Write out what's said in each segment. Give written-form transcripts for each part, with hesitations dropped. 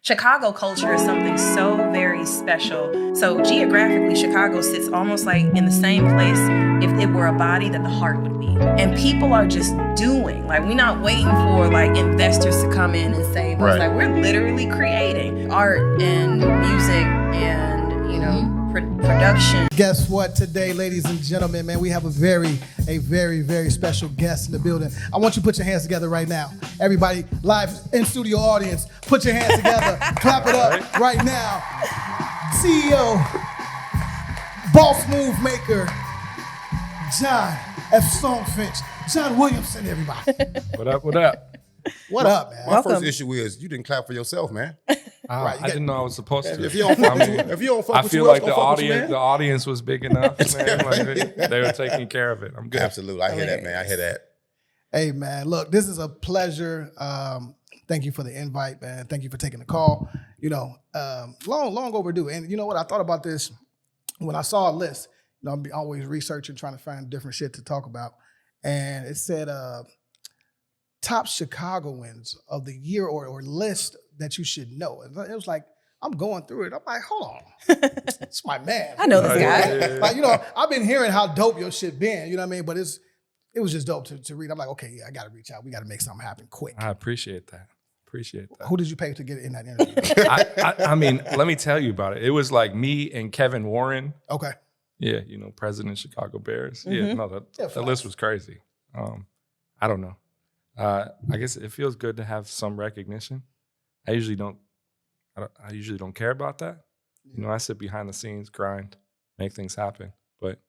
Chicago culture is something so very special. So geographically, Chicago sits almost like in the same place if it were a body that the heart would be. And people are just doing. Like, we're not waiting for like investors to come in and save us. Like, we're literally creating art and music and, you know, production. Guess what? Today, ladies and gentlemen, man, we have a very, very special guest in the building. I want you to put your hands together right now. Everybody, live in studio audience, put your hands together. Clap it up right now. CEO, boss move maker, John F. Songfinch. John Williamson, everybody. What up, what up? What up, man? My first issue is you didn't clap for yourself, man. Right, I didn't know I was supposed to. If you don't fuck with you, if you don't fuck I with feel you, like else gonna fuck with you, the audience was big enough, man. Like, they were taking care of it. I'm good. Absolutely. I hear that, man. I hear that. Hey, man, look, this is a pleasure. Thank you for the invite, man. Thank you for taking the call. You know, long overdue. And you know what? I thought about this when I saw a list. You know, I'm always researching, trying to find different shit to talk about. And it said top Chicagoans of the year or list that you should know. It was like, I'm going through it. I'm like, hold on. It's my man. I know this guy. Yeah. Like, you know, I've been hearing how dope your shit been, you know what I mean? But it was just dope to read. I'm like, okay, yeah, I got to reach out. We got to make something happen quick. I appreciate that. Who did you pay to get in that interview? I mean, let me tell you about it. It was like me and Kevin Warren. Okay. Yeah, you know, president of Chicago Bears. Yeah, no, the list was crazy. I don't know. I guess it feels good to have some recognition. I usually don't care about that. You know, I sit behind the scenes, grind, make things happen. But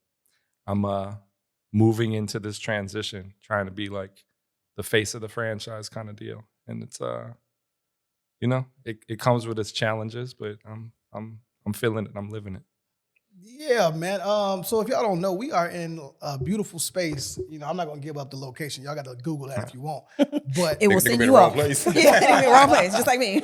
I'm moving into this transition, trying to be like the face of the franchise kind of deal. And it's you know, it comes with its challenges, but I'm feeling it. I'm living it. Yeah, man. So if y'all don't know, we are in a beautiful space. You know, I'm not gonna give up the location. Y'all got to Google that if you want. But it will send you off. Yeah, it'll be the wrong place, just like me.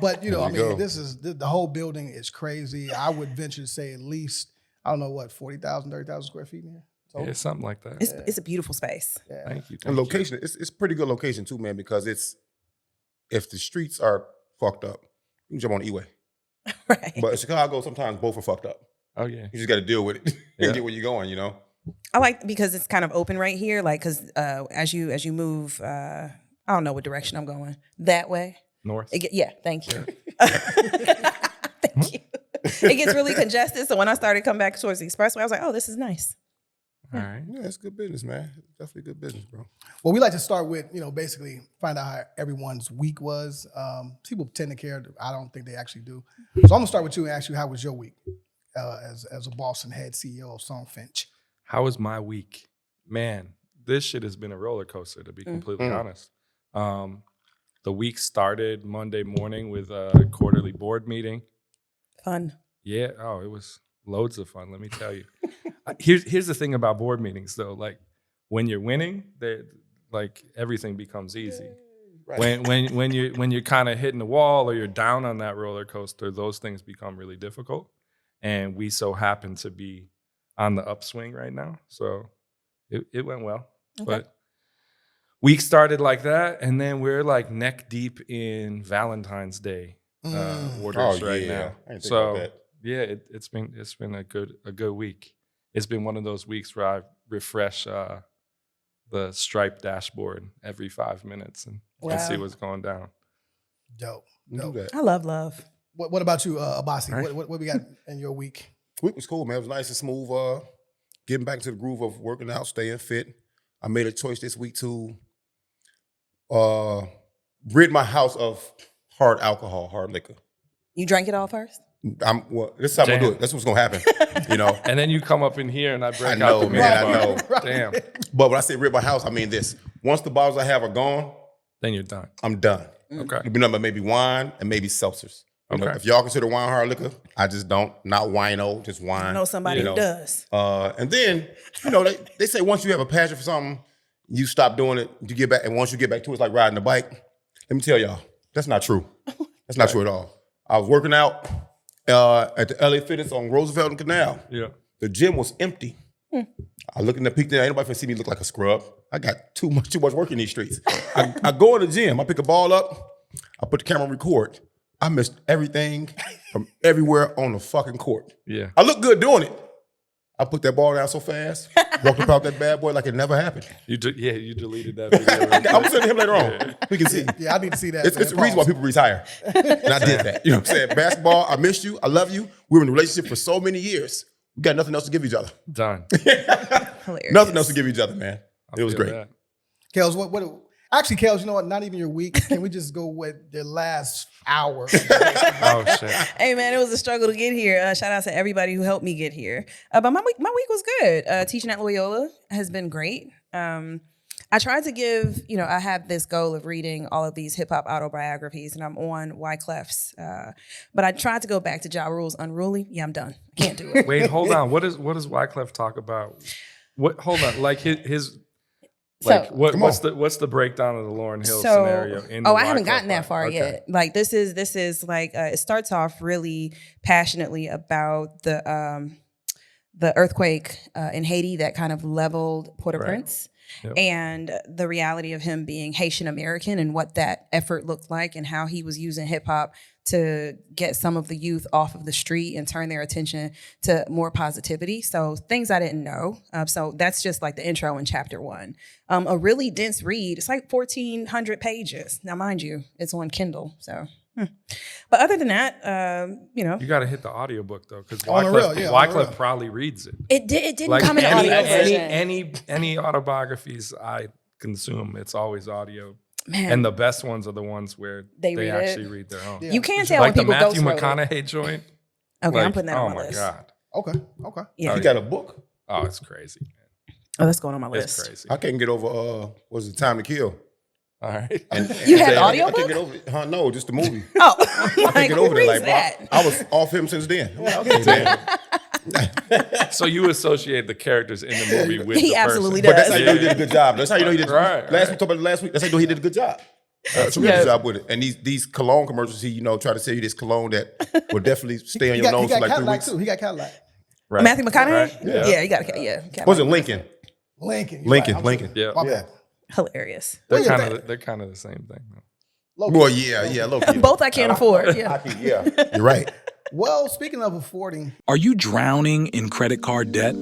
But you know, I mean, the whole building is crazy. I would venture to say at least, I don't know what, 40,000, 30,000 square feet in here. So, yeah, something like that. It's a beautiful space. Yeah. Thank you. And location, it's pretty good location too, man, because if the streets are fucked up, you can jump on the E-way. Right. But in Chicago, sometimes both are fucked up. Oh, yeah. You just got to deal with it and get where you're going, you know? I like because it's kind of open right here. Like, because as you move, I don't know what direction I'm going. That way. North. Yeah, thank you. Thank you. It gets really congested. So when I started coming back towards the expressway, I was like, oh, this is nice. All right. Yeah, it's good business, man. Definitely good business, bro. Well, we like to start with, you know, basically find out how everyone's week was. People tend to care. I don't think they actually do. So I'm gonna start with you and ask you, how was your week as a boss and head CEO of Songfinch? How was my week? Man, this shit has been a roller coaster, to be completely honest. The week started Monday morning with a quarterly board meeting. Fun. Yeah. Oh, it was loads of fun, let me tell you. Here's the thing about board meetings, though. Like, when you're winning, like everything becomes easy. Right. When you're kind of hitting the wall or you're down on that roller coaster, those things become really difficult. And we so happen to be on the upswing right now, so it went well. Okay. But week started like that, and then we're like neck deep in Valentine's Day orders right now. So yeah, it's been a good week. It's been one of those weeks where I refresh the Stripe dashboard every 5 minutes and see what's going down. Dope. I love. What about you, Abasi? Right. What we got in your week? Week was cool, man. It was nice and smooth. Getting back to the groove of working out, staying fit. I made a choice this week to rid my house of hard alcohol, hard liquor. You drank it all first? This is how I'm gonna do it. That's what's gonna happen, you know. And then you come up in here and I break I know, out the man. I mini know. bar. Damn. But when I say rid my house, I mean this. Once the bottles I have are gone, Then you're done. I'm done. Okay. It'll be nothing but maybe wine and maybe seltzers. You know, Okay. if y'all consider wine hard liquor, I just don't. Not wino, just wine. I know somebody who does. And then, you know, they say once you have a passion for something, you stop doing it, you get back, and once you get back to it, it's like riding a bike. Let me tell y'all, that's not true. That's not true at all. I was working out at the LA Fitness on Roosevelt and Canal. Yeah. The gym was empty. I look in the peak there, ain't nobody finna see me look like a scrub. I got too much work in these streets. I go in the gym, I pick a ball up, I put the camera on record. I missed everything from everywhere on the fucking court. Yeah. I look good doing it. I put that ball down so fast, walked about that bad boy like it never happened. You deleted that video. Right I'm sending him later on. We can see. Yeah, I need to see that. It's the reason why people retire. And I did that. You know what I'm saying? Basketball, I missed you. I love you. We were in a relationship for so many years. We got nothing else to give each other. Done. Hilarious. Nothing else to give each other, man. It was Feel great. that. Kels, actually, Kels, you know what? Not even your week. Can we just go with the last hour? Oh shit. Hey man, it was a struggle to get here. Shout out to everybody who helped me get here. But my week was good. Teaching at Loyola has been great. I tried to give, I had this goal of reading all of these hip hop autobiographies, and I'm on Wyclef's. But I tried to go back to Ja Rule's Unruly. Yeah, I'm done. I can't do it. Wait, hold on. What does Wyclef talk about? Hold on. Like his like So- what's the breakdown of the Lauryn Hill scenario? I haven't gotten that far yet. Like this is like it starts off really passionately about the earthquake in Haiti that kind of leveled Port-au-Prince. Yep. And the reality of him being Haitian American and what that effort looked like and how he was using hip hop to get some of the youth off of the street and turn their attention to more positivity. So things I didn't know. So that's just like the intro in chapter 1. A really dense read. It's like 1,400 pages. Now, mind you, it's on Kindle. So, but other than that, You got to hit the audiobook though, because On the real, yeah, on the real. Wyclef probably reads it. it didn't Like come in audio version. any autobiographies I consume, it's always audio. Man, And the best ones are the ones where They they read it. actually read their own. Yeah. you can't tell Like the when people Matthew go slow. McConaughey joint. Okay, I'm Like, putting that oh on my my list. God. Okay. Yeah. He got a book. Oh, it's crazy, man. Oh, that's going on my It's list. crazy. I can't get over, what's it, Time to Kill. All right. You have the I audiobook? can't get over it. No, just the movie. Oh, I like, can't get who over it. reads Like, that? I was off him since then. I'm like, okay, man. So you associate the characters in the movie with He the absolutely person. But that's how you know he Yeah. did a good job. That's how you know he did. Right, Last right. we talked about it last week. That's how you know he did a good job. That's a really Yeah. good job with it. And these cologne commercials, he try to sell you this cologne that will definitely stay on He your got nose for like 3 Cadillac weeks. too. He got Cadillac. Right. Matthew McConaughey? Right. Yeah, you got to, yeah. Was it Lincoln? Lincoln. You're Lincoln. right. I'm Lincoln. sorry. Yeah. My Yeah. bad. Hilarious. They're Look at kind that. of they're kind of the same thing. Though. Low-key. Well, yeah, low key. Both I can't afford. Yeah. Yeah, you're right. Well, speaking of affording, Are you drowning in credit card debt?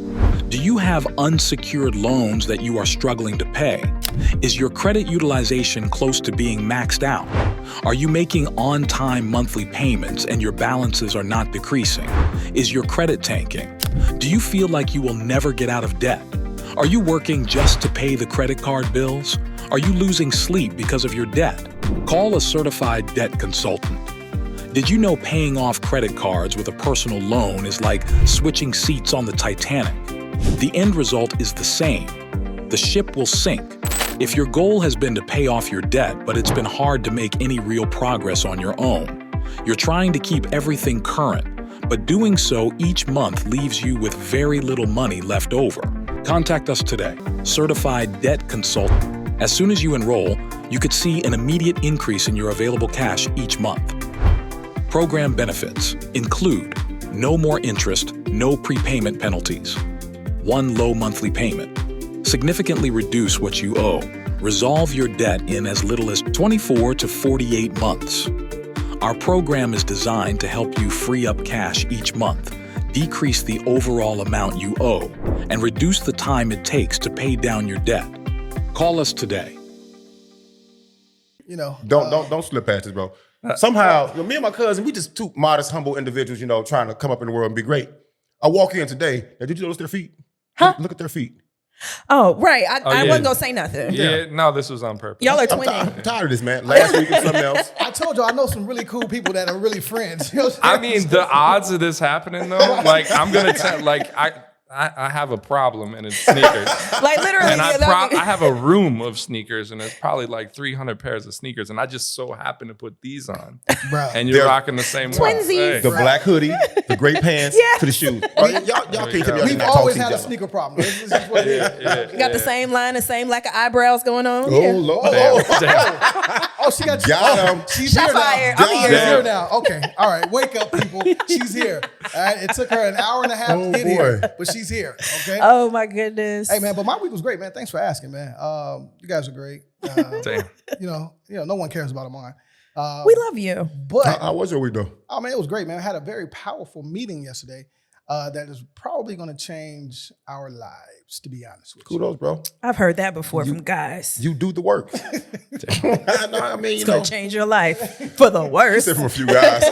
Do you have unsecured loans that you are struggling to pay? Is your credit utilization close to being maxed out? Are you making on-time monthly payments and your balances are not decreasing? Is your credit tanking? Do you feel like you will never get out of debt? Are you working just to pay the credit card bills? Are you losing sleep because of your debt? Call a certified debt consultant. Did you know paying off credit cards with a personal loan is like switching seats on the Titanic? The end result is the same. The ship will sink. If your goal has been to pay off your debt, but it's been hard to make any real progress on your own, you're trying to keep everything current, but doing so each month leaves you with very little money left over. Contact us today, Certified Debt Consultant. As soon as you enroll, you could see an immediate increase in your available cash each month. Program benefits include no more interest, no prepayment penalties, one low monthly payment, significantly reduce what you owe, resolve your debt in as little as 24 to 48 months. Our program is designed to help you free up cash each month, decrease the overall amount you owe, and reduce the time it takes to pay down your debt. Call us today. Don't slip past this, bro. Somehow, me and my cousin, we just two modest, humble individuals, trying to come up in the world and be great. I walk in today. Now, did you notice their feet? Huh? Look at their feet. Oh, right. I yeah. wasn't going to say nothing. Yeah, no, this was on purpose. Y'all are I'm twinning. tired of this, man. Last week was something else. I told you I know some really cool people that are really friends. You know what I I'm saying? mean, the odds of this happening though, like I'm gonna tell, like I have a problem and it's sneakers. Like literally. And yeah, I have a room of sneakers, and it's probably like 300 pairs of sneakers, and I just so happen to put these on. Bro. And you're They're rocking the same one. Twinsies. The black hoodie, the gray pants, to the shoes. Bro, y'all can't tell me y'all We've did not talk always to each had a other. sneaker problem. This is what it is. You got the same line, the same lack of eyebrows going on. Oh, Yeah. Lord. Oh, she got Got him. She's Shots here now. fired. I'm She's here. here now. Okay. All right. Wake up, people. She's here. All right. It took her an hour and a half to Oh, get here, boy. but she's here. Okay. Oh my goodness. Hey man, but my week was great, man. Thanks for asking, man. You guys are great. Damn. No one cares about mine. We love you. But How was your week though? oh man, it was great, man. I had a very powerful meeting yesterday that is probably going to change our lives, to be honest with you. Kudos, bro. I've heard that before from guys. You do the work. No, I mean, It's gonna change your life for the worse. from a few guys.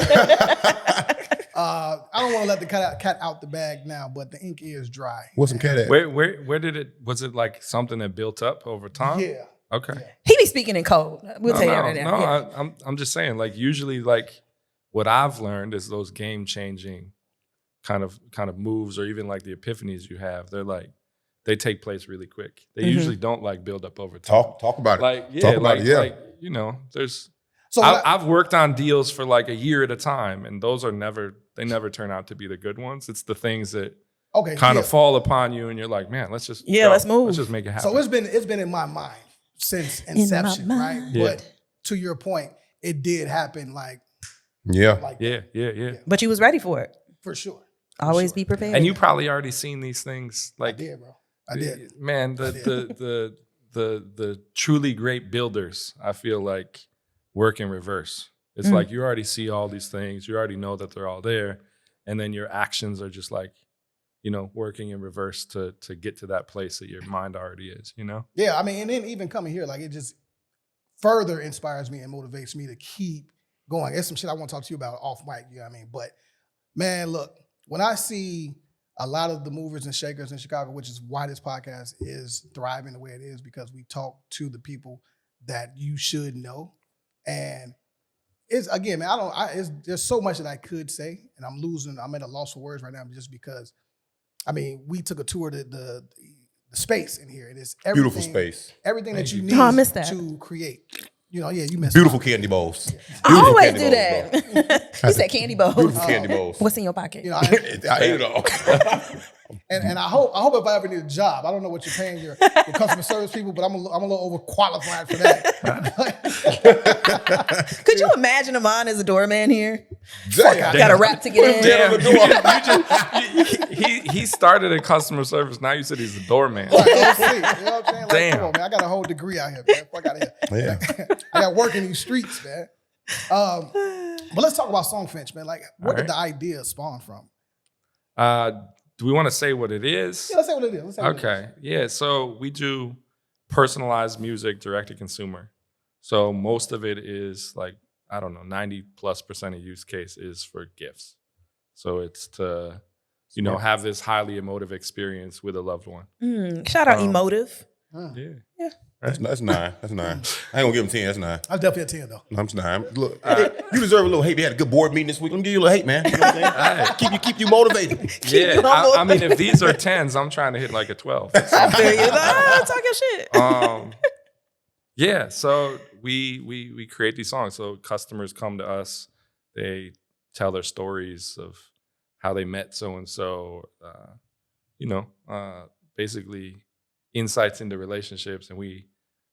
I don't want to let the cat out the bag now, but the ink is dry. What's some cat at? Where did it? Was it like something that built up over time? Yeah. Okay. He be speaking in code. We'll tell you right now. No, Yeah. I'm just saying. Like usually, like what I've learned is those game changing kind of moves, or even like the epiphanies you have. They're like they take place really quick. They usually don't like build up over time. Talk about it. Like yeah, Talk about like it, yeah. like you know, there's. So I've worked on deals for like a year at a time, and those are never turn out to be the good ones. It's the things that okay, kind of fall upon you, and you're like, man, let's just go. let's move. Let's just make it happen. So it's been in my mind since inception, right? mind. Yeah. But to your point, it did happen like Yeah. yeah. But you was ready for it. for sure. Always be prepared. And you probably already seen these things. Like, I did, bro. I did. Man, the truly great builders, I feel like, work in reverse. It's like you already see all these things. You already know that they're all there, and then your actions are just like, you know, working in reverse to get to that place that your mind already is. You know. Yeah, I mean, and then even coming here, like it just further inspires me and motivates me to keep going. There's some shit I want to talk to you about off mic, you know what I mean? But man, look, when I see a lot of the movers and shakers in Chicago, which is why this podcast is thriving the way it is, because we talk to the people that you should know. And it's again, man, there's so much that I could say, and I'm at a loss for words right now just because, I mean, we took a tour to the space in here, and it's everything, Beautiful space. everything that you Oh, need I missed that. to create. You know, yeah, you missed Beautiful it. candy bowls. I Beautiful always candy do bowls, bro. that. You said candy bowls. Beautiful candy bowls. What's in your pocket? You know, I ate it all. and I hope if I ever need a job, I don't know what you're paying your customer service people, but I'm a little overqualified for that. Could you imagine Amon as a doorman here? Damn. Got a rap to get in. Damn. He started in customer service. Now you said he's a doorman. Right, let's see. You know what I'm saying? Like, Damn. come on, man. I got a whole degree out here, man. Fuck out of here. Yeah. I got work in these streets, man. But let's talk about Songfinch, man. Like, where did the idea spawn from? Do we want to say what it is? Yeah, let's say what it is. Let's say what it is. Okay. Yeah. So we do personalized music direct to consumer. So most of it is like, I don't know, 90+% of use case is for gifts. So it's to, you know, have this highly emotive experience with a loved one. Shout out emotive. Yeah. That's 9. That's 9. I ain't gonna give him 10. That's 9. I'm definitely a 10, though. No, I'm 9. Look, you deserve a little hate. We had a good board meeting this week. Let me give you a little hate, man. You know what I'm saying? keep you motivated. Yeah. I mean, if these are 10s, I'm trying to hit like a 12. I feel you. Talk your shit. Yeah, so we create these songs. So customers come to us, they tell their stories of how they met so and so, basically insights into relationships, and we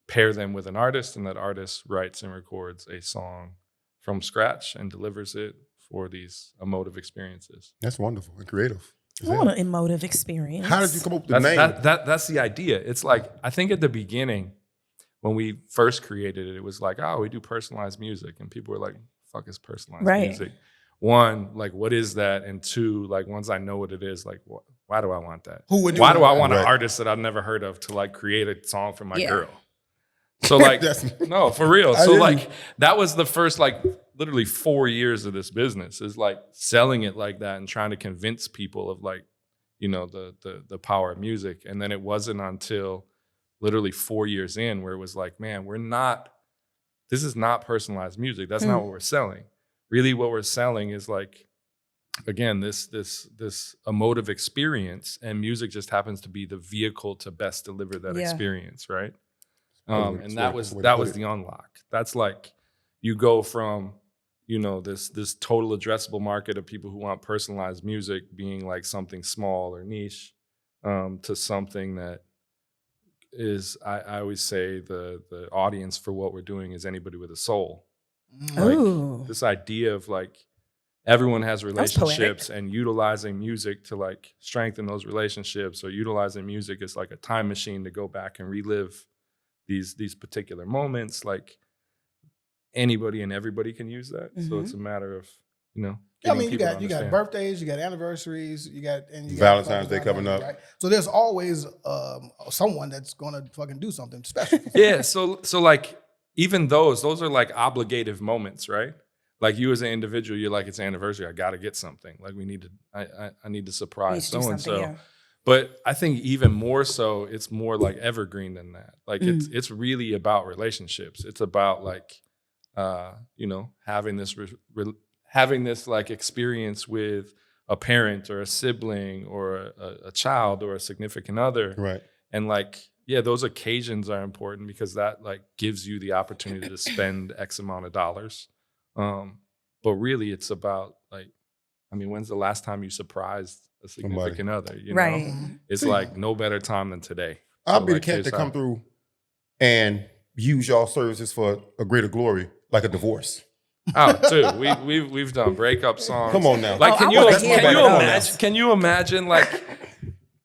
pair them with an artist, and that artist writes and records a song from scratch and delivers it for these emotive experiences. That's wonderful and creative. I want an emotive experience. How did you come up with the name? That's the idea. It's like, I think at the beginning, when we first created it, it was like, oh, we do personalized music. And people were like, fuck is personalized music? One, like, what is that? And two, like, once I know what it is, like, why do I want that? Why do I want an artist that I've never heard of to like create a song for my girl? So like, no, for real. So like, that was the first like literally 4 years of this business, is like selling it like that and trying to convince people of like, you know, the power of music. And then it wasn't until literally 4 years in where it was like, man, this is not personalized music. That's not what we're selling. Really what we're selling is like, again, this emotive experience, and music just happens to be the vehicle to best deliver that experience, right? And that was the unlock. That's like, you go from, you know, this total addressable market of people who want personalized music being like something small or niche, to something that is, I always say the audience for what we're doing is anybody with a soul. Like this idea of like, everyone has relationships, and utilizing music to like strengthen those relationships, or utilizing music as like a time machine to go back and relive these particular moments. Like, anybody and everybody can use that. So it's a matter of, you know, I getting mean, you people to got understand. birthdays, you got anniversaries, you got Valentine's Day coming up. right? So there's always someone that's gonna fucking do something special. Yeah, so like even those are like obligative moments, right? Like you as an individual, you're like, it's anniversary, I gotta get something. Like we need to, I need to surprise so and so. But I think even more so, it's more like evergreen than that. Like it's really about relationships. It's about like, you know, having this like experience with a parent or a sibling or a child or a significant other. Right. And like, yeah, those occasions are important because that like gives you the opportunity to spend X amount of dollars. But really it's about like, I mean, when's the last time you surprised a significant other? You know, it's like no better time than today. I'll So, be like, the cat that come through and use y'all services for a greater glory, like a divorce. Oh, dude, we've done breakup songs. Come on now. Like, Can you imagine like,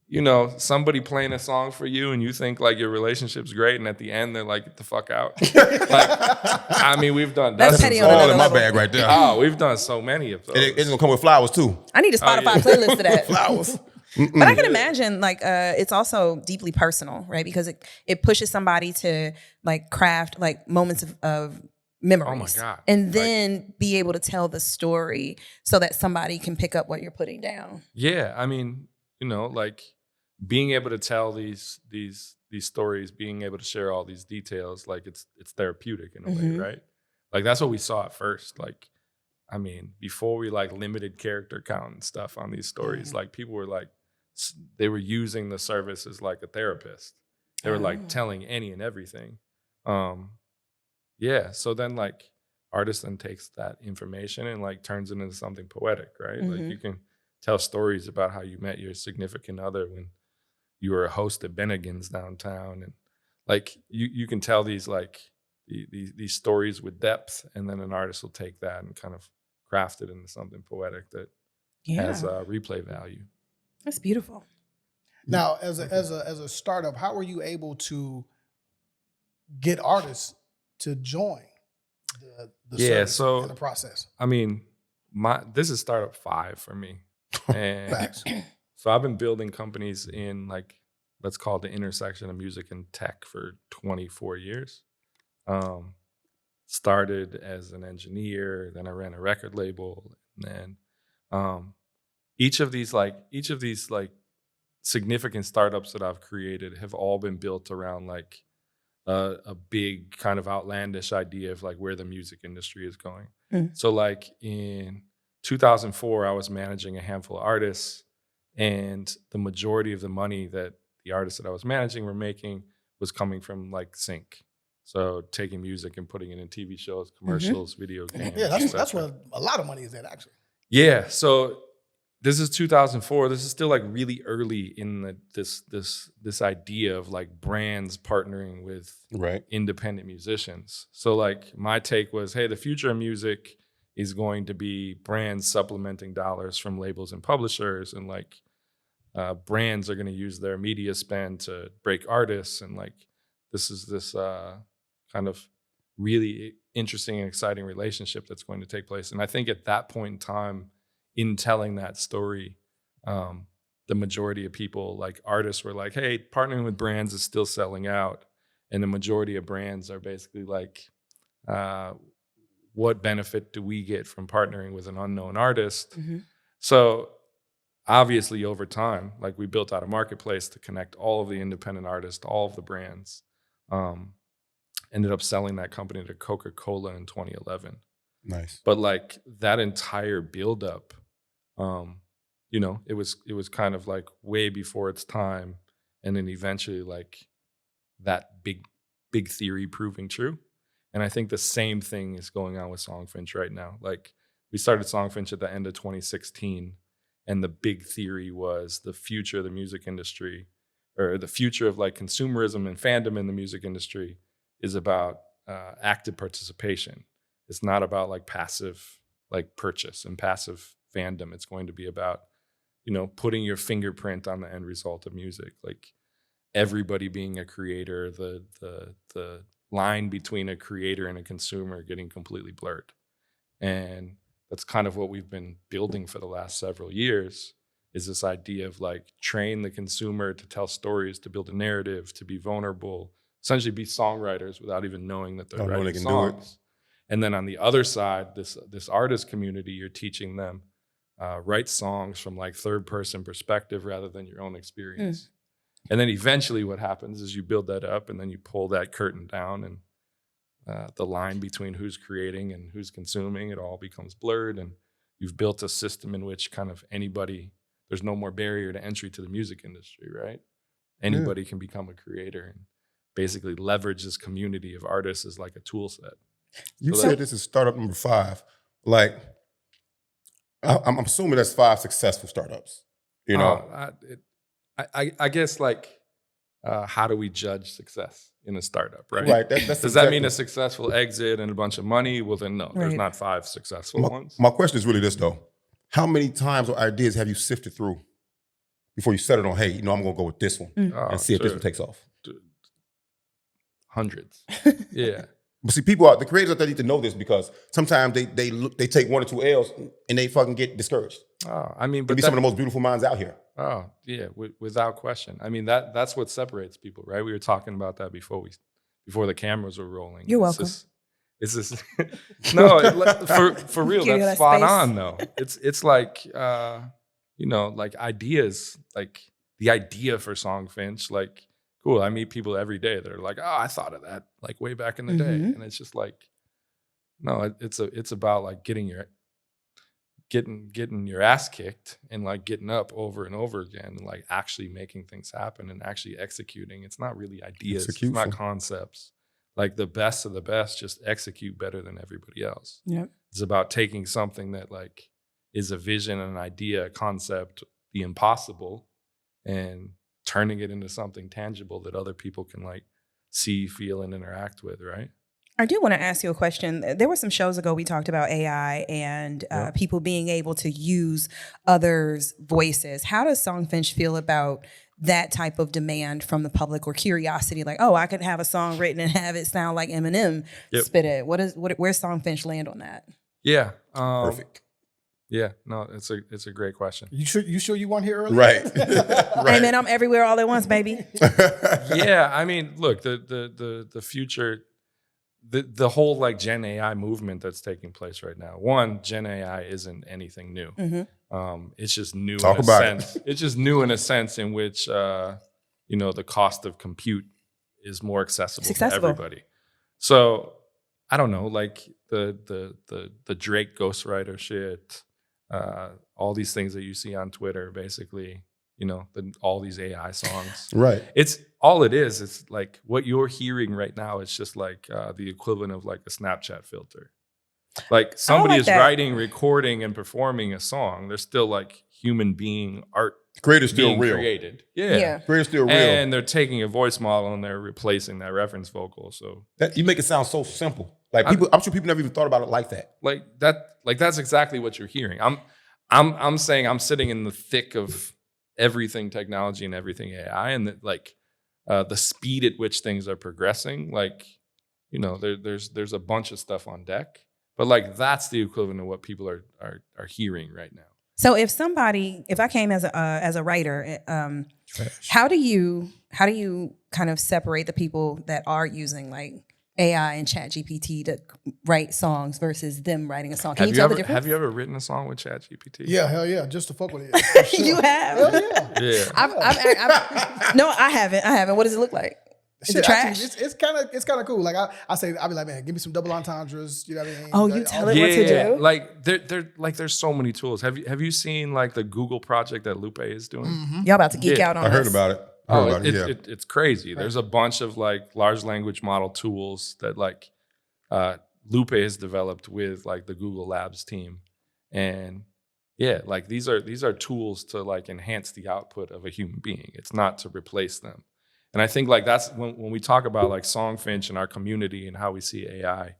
you know, somebody playing a song for you and you think like your relationship's great, and at the end they're like, get the fuck out. Like, I mean, we've done That's dozens. petty on All another in my level. bag right there. Oh, we've done so many of those. It's gonna come with flowers too. I need a Spotify playlist of that. Flowers. But I can imagine like it's also deeply personal, right? Because it pushes somebody to like craft like moments of memories. Oh my God. And then be able to tell the story so that somebody can pick up what you're putting down. Yeah, I mean, you know, like being able to tell these stories, being able to share all these details, like it's therapeutic in a way, right? Like that's what we saw at first. Like, I mean, before we like limited character count and stuff on these stories, like people were like, they were using the service as like a therapist. They were like telling any and everything. Yeah. So then like artist then takes that information and like turns it into something poetic, right? Like you can tell stories about how you met your significant other when you were a host at Bennigan's downtown, and like you can tell these like these stories with depth, and then an artist will take that and kind of craft it into something poetic that has replay value. That's beautiful. Now, as a startup, how were you able to get artists to join the service in the process? I mean, this is startup 5 for me. And Facts. So I've been building companies in like, let's call it the intersection of music and tech for 24 years. Started as an engineer, then I ran a record label, and then each of these significant startups that I've created have all been built around like a big kind of outlandish idea of like where the music industry is going. So like in 2004, I was managing a handful of artists, and the majority of the money that the artists that I was managing were making was coming from like sync. So taking music and putting it in TV shows, commercials, video games. Yeah, that's where a lot of money is at, actually. Yeah. So this is 2004. This is still like really early in this idea of like brands partnering with independent musicians. So like my take was, hey, the future of music is going to be brands supplementing dollars from labels and publishers, and like brands are going to use their media spend to break artists, and like this is this kind of really interesting and exciting relationship that's going to take place. And I think at that point in time, in telling that story, the majority of people, like artists, were like, hey, partnering with brands is still selling out. And the majority of brands are basically like, what benefit do we get from partnering with an unknown artist? So obviously over time, like we built out a marketplace to connect all of the independent artists, all of the brands. Ended up selling that company to Coca-Cola in 2011. Nice. But like that entire buildup, you know, it was kind of like way before its time, and then eventually like that big theory proving true. And I think the same thing is going on with Songfinch right now. Like we started Songfinch at the end of 2016, and the big theory was the future of the music industry, or the future of like consumerism and fandom in the music industry, is about active participation. It's not about like passive like purchase and passive fandom. It's going to be about, you know, putting your fingerprint on the end result of music. Like everybody being a creator, the line between a creator and a consumer getting completely blurred. And that's kind of what we've been building for the last several years, is this idea of like train the consumer to tell stories, to build a narrative, to be vulnerable, essentially be songwriters without even knowing that they're Don't know writing they can do it. songs. And then on the other side, this artist community, you're teaching them write songs from like third person perspective rather than your own experience. And then eventually what happens is you build that up and then you pull that curtain down, and the line between who's creating and who's consuming, it all becomes blurred. And you've built a system in which kind of anybody, there's no more barrier to entry to the music industry, right? Anybody can become a creator and basically leverage this community of artists as like a tool set. You said this is startup number 5. Like, I'm assuming that's 5 successful startups. You know, I guess like, how do we judge success in a startup, right? Right. That's Does that mean a successful exit and a bunch of money? Well, then no, there's Right. not 5 successful ones. My question is really this though: how many times or ideas have you sifted through before you settled on, hey, you know, I'm gonna go with this one and see if this one takes off? Hundreds. Yeah. But see, the creators out there need to know this, because sometimes they take 1 or 2 L's and they fucking get discouraged. Oh, I mean, They but be some of the most beautiful minds out here. oh yeah, without question. I mean, that's what separates people, right? We were talking about that before the cameras were rolling. You're It's welcome. just no, for real. Give you That's that spot space. on though. It's like you know, like ideas, like the idea for Songfinch, like cool. I meet people every day that are like, oh, I thought of that like way back in the day, and it's just like, no, it's about like getting your ass kicked and like getting up over and over again and like actually making things happen and actually executing. It's not really ideas, it's not concepts. Like the best of the best just execute better than everybody else. Yep. It's about taking something that like is a vision, an idea, a concept, the impossible, and turning it into something tangible that other people can like see, feel, and interact with, right? I do want to ask you a question. There were some shows ago we talked about AI and people being able to use others' voices. How does Songfinch feel about that type of demand from the public, or curiosity? Like, oh, I could have a song written and have it sound like Eminem spit it. Where's Songfinch land on that? Yeah. Perfect. Yeah. No, it's a great question. You sure you weren't here earlier? Right. Hey man, I'm everywhere all at once, baby. Yeah. I mean, look, the future. The whole like Gen AI movement that's taking place right now. One, Gen AI isn't anything new. It's just new Talk in a about sense. It's just new in a sense in which you know, the cost of compute is more accessible to everybody. So I don't know, like the Drake ghostwriter shit, all these things that you see on Twitter, basically, you know, all these AI songs. Right. It's all it is. It's like what you're hearing right now. It's just like the equivalent of like a Snapchat filter. Like somebody like is that. writing, recording, and performing a song. There's still like human being art Creator's still being real. created. Yeah. Creator's still real. And they're taking a voice model and they're replacing that reference vocal. So You make it sound so simple. Like people, I'm sure people never even thought about it like that. that's exactly what you're hearing. I'm saying I'm sitting in the thick of everything technology and everything AI, and that like the speed at which things are progressing, like, you know, there's a bunch of stuff on deck, but like that's the equivalent of what people are hearing right now. So if I came as a writer, how do you kind of separate the people that are using like AI and ChatGPT to write songs versus them writing a song? Can you tell the difference? Have you ever written a song with ChatGPT? Yeah, hell yeah, just to fuck with it. For sure. You have? Hell yeah. Yeah. No, I haven't. What does it look like? Is it trash? Actually, it's kind of cool. Like I'll be like, man, give me some double entendres. You know what I mean? Oh, you tell it what to do? Like there's so many tools. Have you seen like the Google project that Lupe is doing? Y'all about to geek out on I heard this. about it. It's crazy. There's a bunch of like large language model tools that like Lupe has developed with like the Google Labs team, and yeah, like these are tools to like enhance the output of a human being. It's not to replace them. And I think like that's when we talk about like Songfinch and our community and how we see AI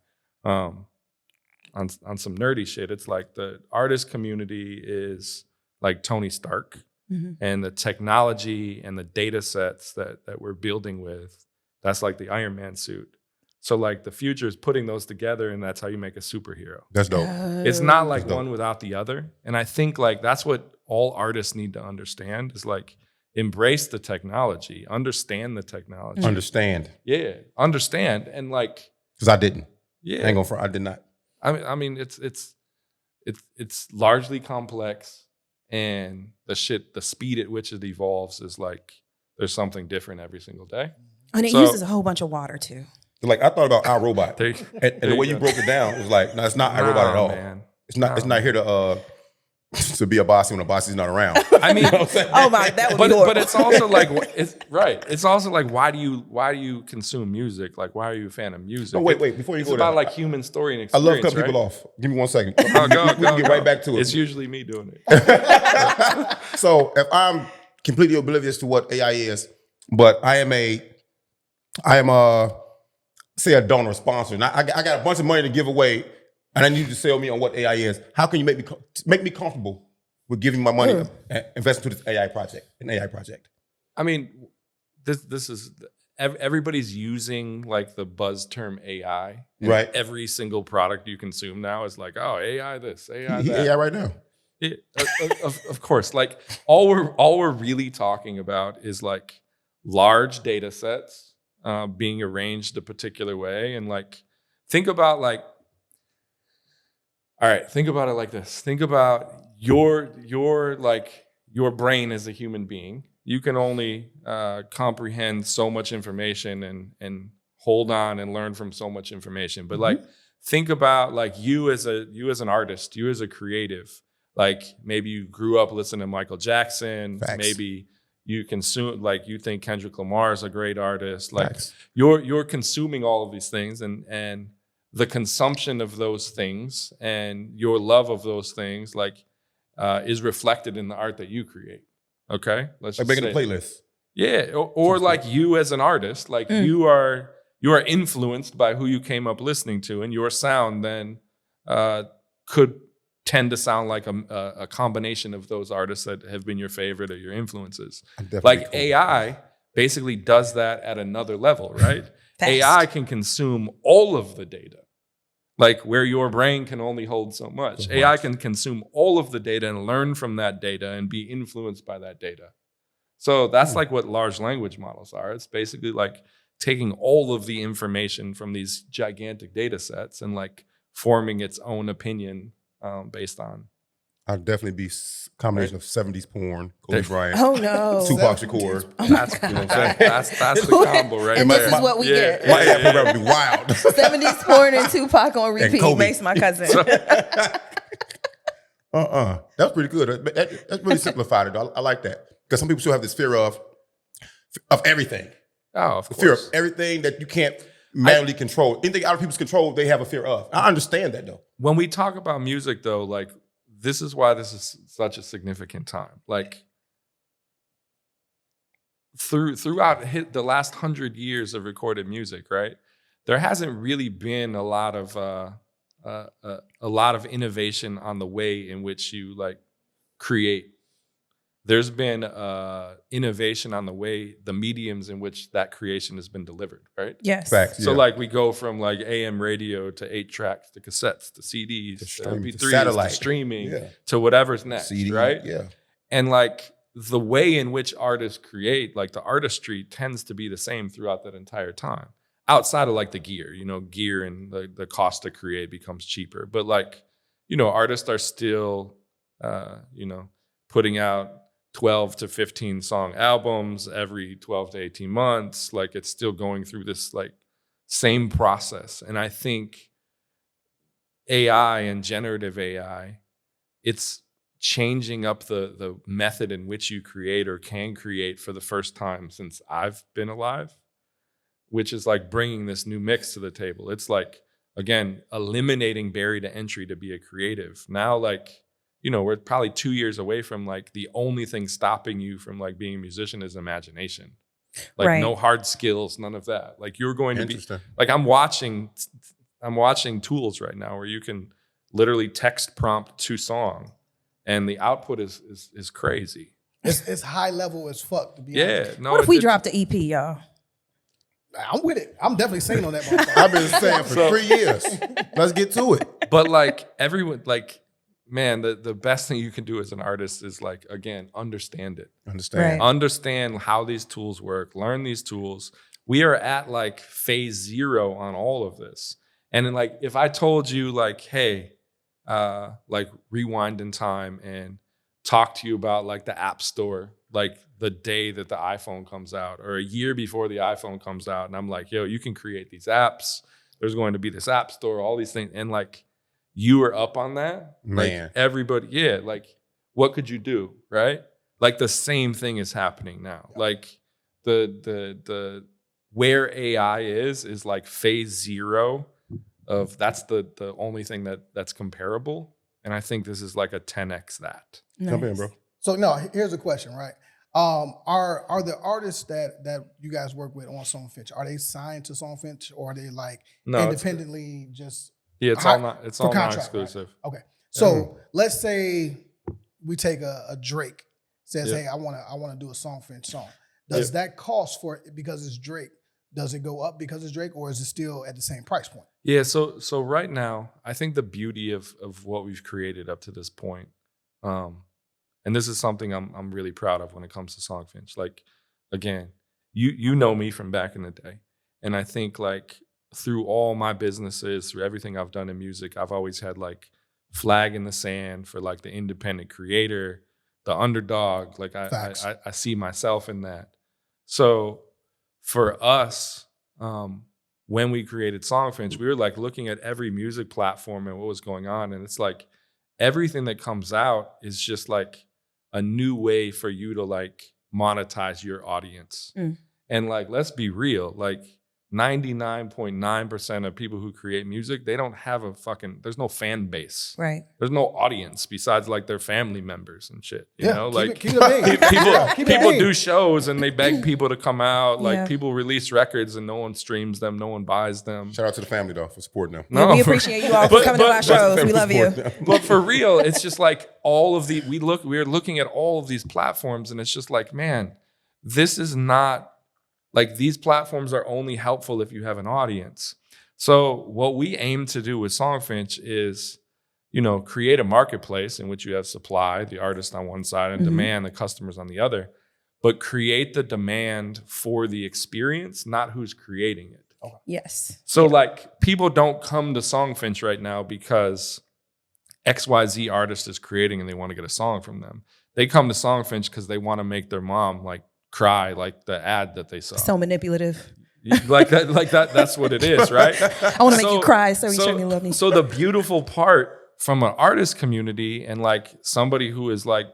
on some nerdy shit. It's like the artist community is like Tony Stark. And the technology and the data sets that we're building with, that's like the Iron Man suit. So like the future is putting those together, and that's how you make a superhero. That's dope. It's not like That's dope. one without the other. And I think like that's what all artists need to understand is like embrace the technology, understand the technology. Understand. Yeah, understand. And like, Because I didn't. yeah, I ain't gonna front. I did not. I mean, it's largely complex, and the speed at which it evolves is like there's something different every single day. And it So- uses a whole bunch of water too. Like I thought about iRobot, There- and there the way you you go. broke it down was like, no, it's not iRobot at all. Man. It's not. It's not here to to be a boss when a boss is not around. I mean, Oh my, that would be but horrible. it's also like it's right. It's also like why do you consume music? Like why are you a fan of music? No, wait, before you It's go about there, like human story and I experience. love cutting people right? off. Give me 1 second. Oh, go, we can get right back to it. It's usually me doing it. So if I'm completely oblivious to what AI is, but I am say a donor, sponsor, and I got a bunch of money to give away, and I need you to sell me on what AI is. How can you make me comfortable with giving my money and investing to this AI project, an AI project? I mean, this is everybody's using like the buzz term AI. And Right. Every single product you consume now is like, oh, AI this, AI that. AI right now. Yeah, of course. Like all we're really talking about is like large data sets being arranged a particular way, and like think about like, all right, think about it like this. Think about your brain as a human being. You can only comprehend so much information and hold on and learn from so much information. But like think about like you as an artist, you as a creative. Like maybe you grew up listening to Michael Jackson. Facts. Maybe you consume like you think Kendrick Lamar is a great artist. Like Facts. you're consuming all of these things, and the consumption of those things and your love of those things like is reflected in the art that you create. Okay, let's Like just making a say- playlist. Yeah, or like you as an artist, like you are influenced by who you came up listening to, and your sound then could tend to sound like a combination of those artists that have been your favorite or your influences. Like AI basically does that at another level, right? Fast. AI can consume all of the data, like where your brain can only hold so much. AI can consume all of the data and learn from that data and be influenced by that data. So that's like what large language models are. It's basically like taking all of the information from these gigantic data sets and like forming its own opinion based on. I'd definitely be combination of 70s porn, Kobe Bryant, Oh no. Tupac Shakur. That's You know what I'm saying? that's the combo right And there. this is what we Yeah. get. My AI program would be wild. 70s porn and Tupac on repeat Kobe. makes my cousin. That's pretty good. That's really simplified it. Though. I like that because some people still have this fear of everything. Oh, of The fear of course. everything that you can't manually control. Anything out of people's control, they have a fear of. I understand that though. When we talk about music, though, like this is why this is such a significant time. Like throughout the last 100 years of recorded music, right? There hasn't really been a lot of innovation on the way in which you like create. There's been innovation on the way, the mediums in which that creation has been delivered, right? Yes. Facts. So yeah. like we go from like AM radio to 8 tracks to cassettes to CDs to streaming, to MP3s to satellite. streaming Yeah. to whatever's next, CD, right? Yeah. And like the way in which artists create, like the artistry tends to be the same throughout that entire time. Outside of like the gear, gear and the cost to create becomes cheaper. But like, artists are still, putting out 12 to 15 song albums every 12 to 18 months. Like it's still going through this like same process. And I think AI and generative AI, it's changing up the method in which you create or can create for the first time since I've been alive, which is like bringing this new mix to the table. It's like, again, eliminating barrier to entry to be a creative. Now, like, we're probably 2 years away from like the only thing stopping you from like being a musician is imagination. Like Right. no hard skills, none of that. Like you're going to be Interesting. like I'm watching tools right now where you can literally text prompt to song and the output is crazy. It's high level as fuck to be Yeah. honest. No. What if we it- dropped the EP, y'all? I'm with it. I'm definitely saying on that. Motherfucker. I've been saying for 3 years. Let's get to it. But like everyone, like, man, the best thing you can do as an artist is like, again, understand it. Understand. Right. Understand how these tools work, learn these tools. We are at like phase 0 on all of this. And then like, if I told you like, hey, like rewind in time and talk to you about like the App Store, like the day that the iPhone comes out or a year before the iPhone comes out. And I'm like, yo, you can create these apps. There's going to be this App Store, all these things. And like, you were up on that. Man. Like everybody, yeah, like what could you do, right? Like the same thing is happening now. Like the where AI is like phase 0 of that's the only thing that's comparable. And I think this is like a 10x that. Jump in, bro. So no, here's a question, right? Are the artists that you guys work with on Songfinch, are they signed to Songfinch or are they like independently just? Yeah, it's all non-exclusive. Right? Okay, so let's say we take a Drake says, "Hey, I want to do a Songfinch song." Does that cost for it because it's Drake? Does it go up because it's Drake, or is it still at the same price point? Yeah, so right now, I think the beauty of what we've created up to this point, and this is something I'm really proud of when it comes to Songfinch. Like, again, you know me from back in the day, and I think like through all my businesses, through everything I've done in music, I've always had like flag in the sand for like the independent creator, the underdog. Like I see myself in that. So for us, when we created Songfinch, we were like looking at every music platform and what was going on. And it's like everything that comes out is just like a new way for you to like monetize your audience. And like, let's be real, like 99.9% of people who create music, they don't have there's no fan base. Right. There's no audience besides like their family members and shit. You know, like people do shows and they beg people to come out. Like people release records and no one streams them, no one buys them. Shout out to the family though for supporting them. No, we appreciate you all for coming to our shows. We love you. But for real, it's just like all of we're looking at all of these platforms and it's just like, man, this is not like these platforms are only helpful if you have an audience. So what we aim to do with Songfinch is, you know, create a marketplace in which you have supply, the artist on one side, and demand, the customers on the other, but create the demand for the experience, not who's creating it. Yes. So like people don't come to Songfinch right now because XYZ artist is creating and they want to get a song from them. They come to Songfinch because they want to make their mom like cry like the ad that they saw. So manipulative. Like that, that's what it is, right? I want to make you cry, so you certainly love me. So the beautiful part from an artist community and like somebody who is like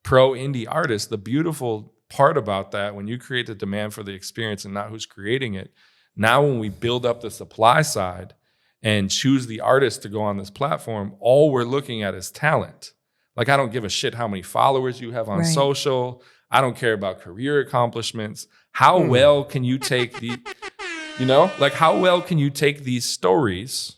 pro indie artist, the beautiful part about that, when you create the demand for the experience and not who's creating it, now when we build up the supply side and choose the artist to go on this platform, all we're looking at is talent. Like I don't give a shit how many followers you have on social. I don't care about career accomplishments. How well can you take how well can you take these stories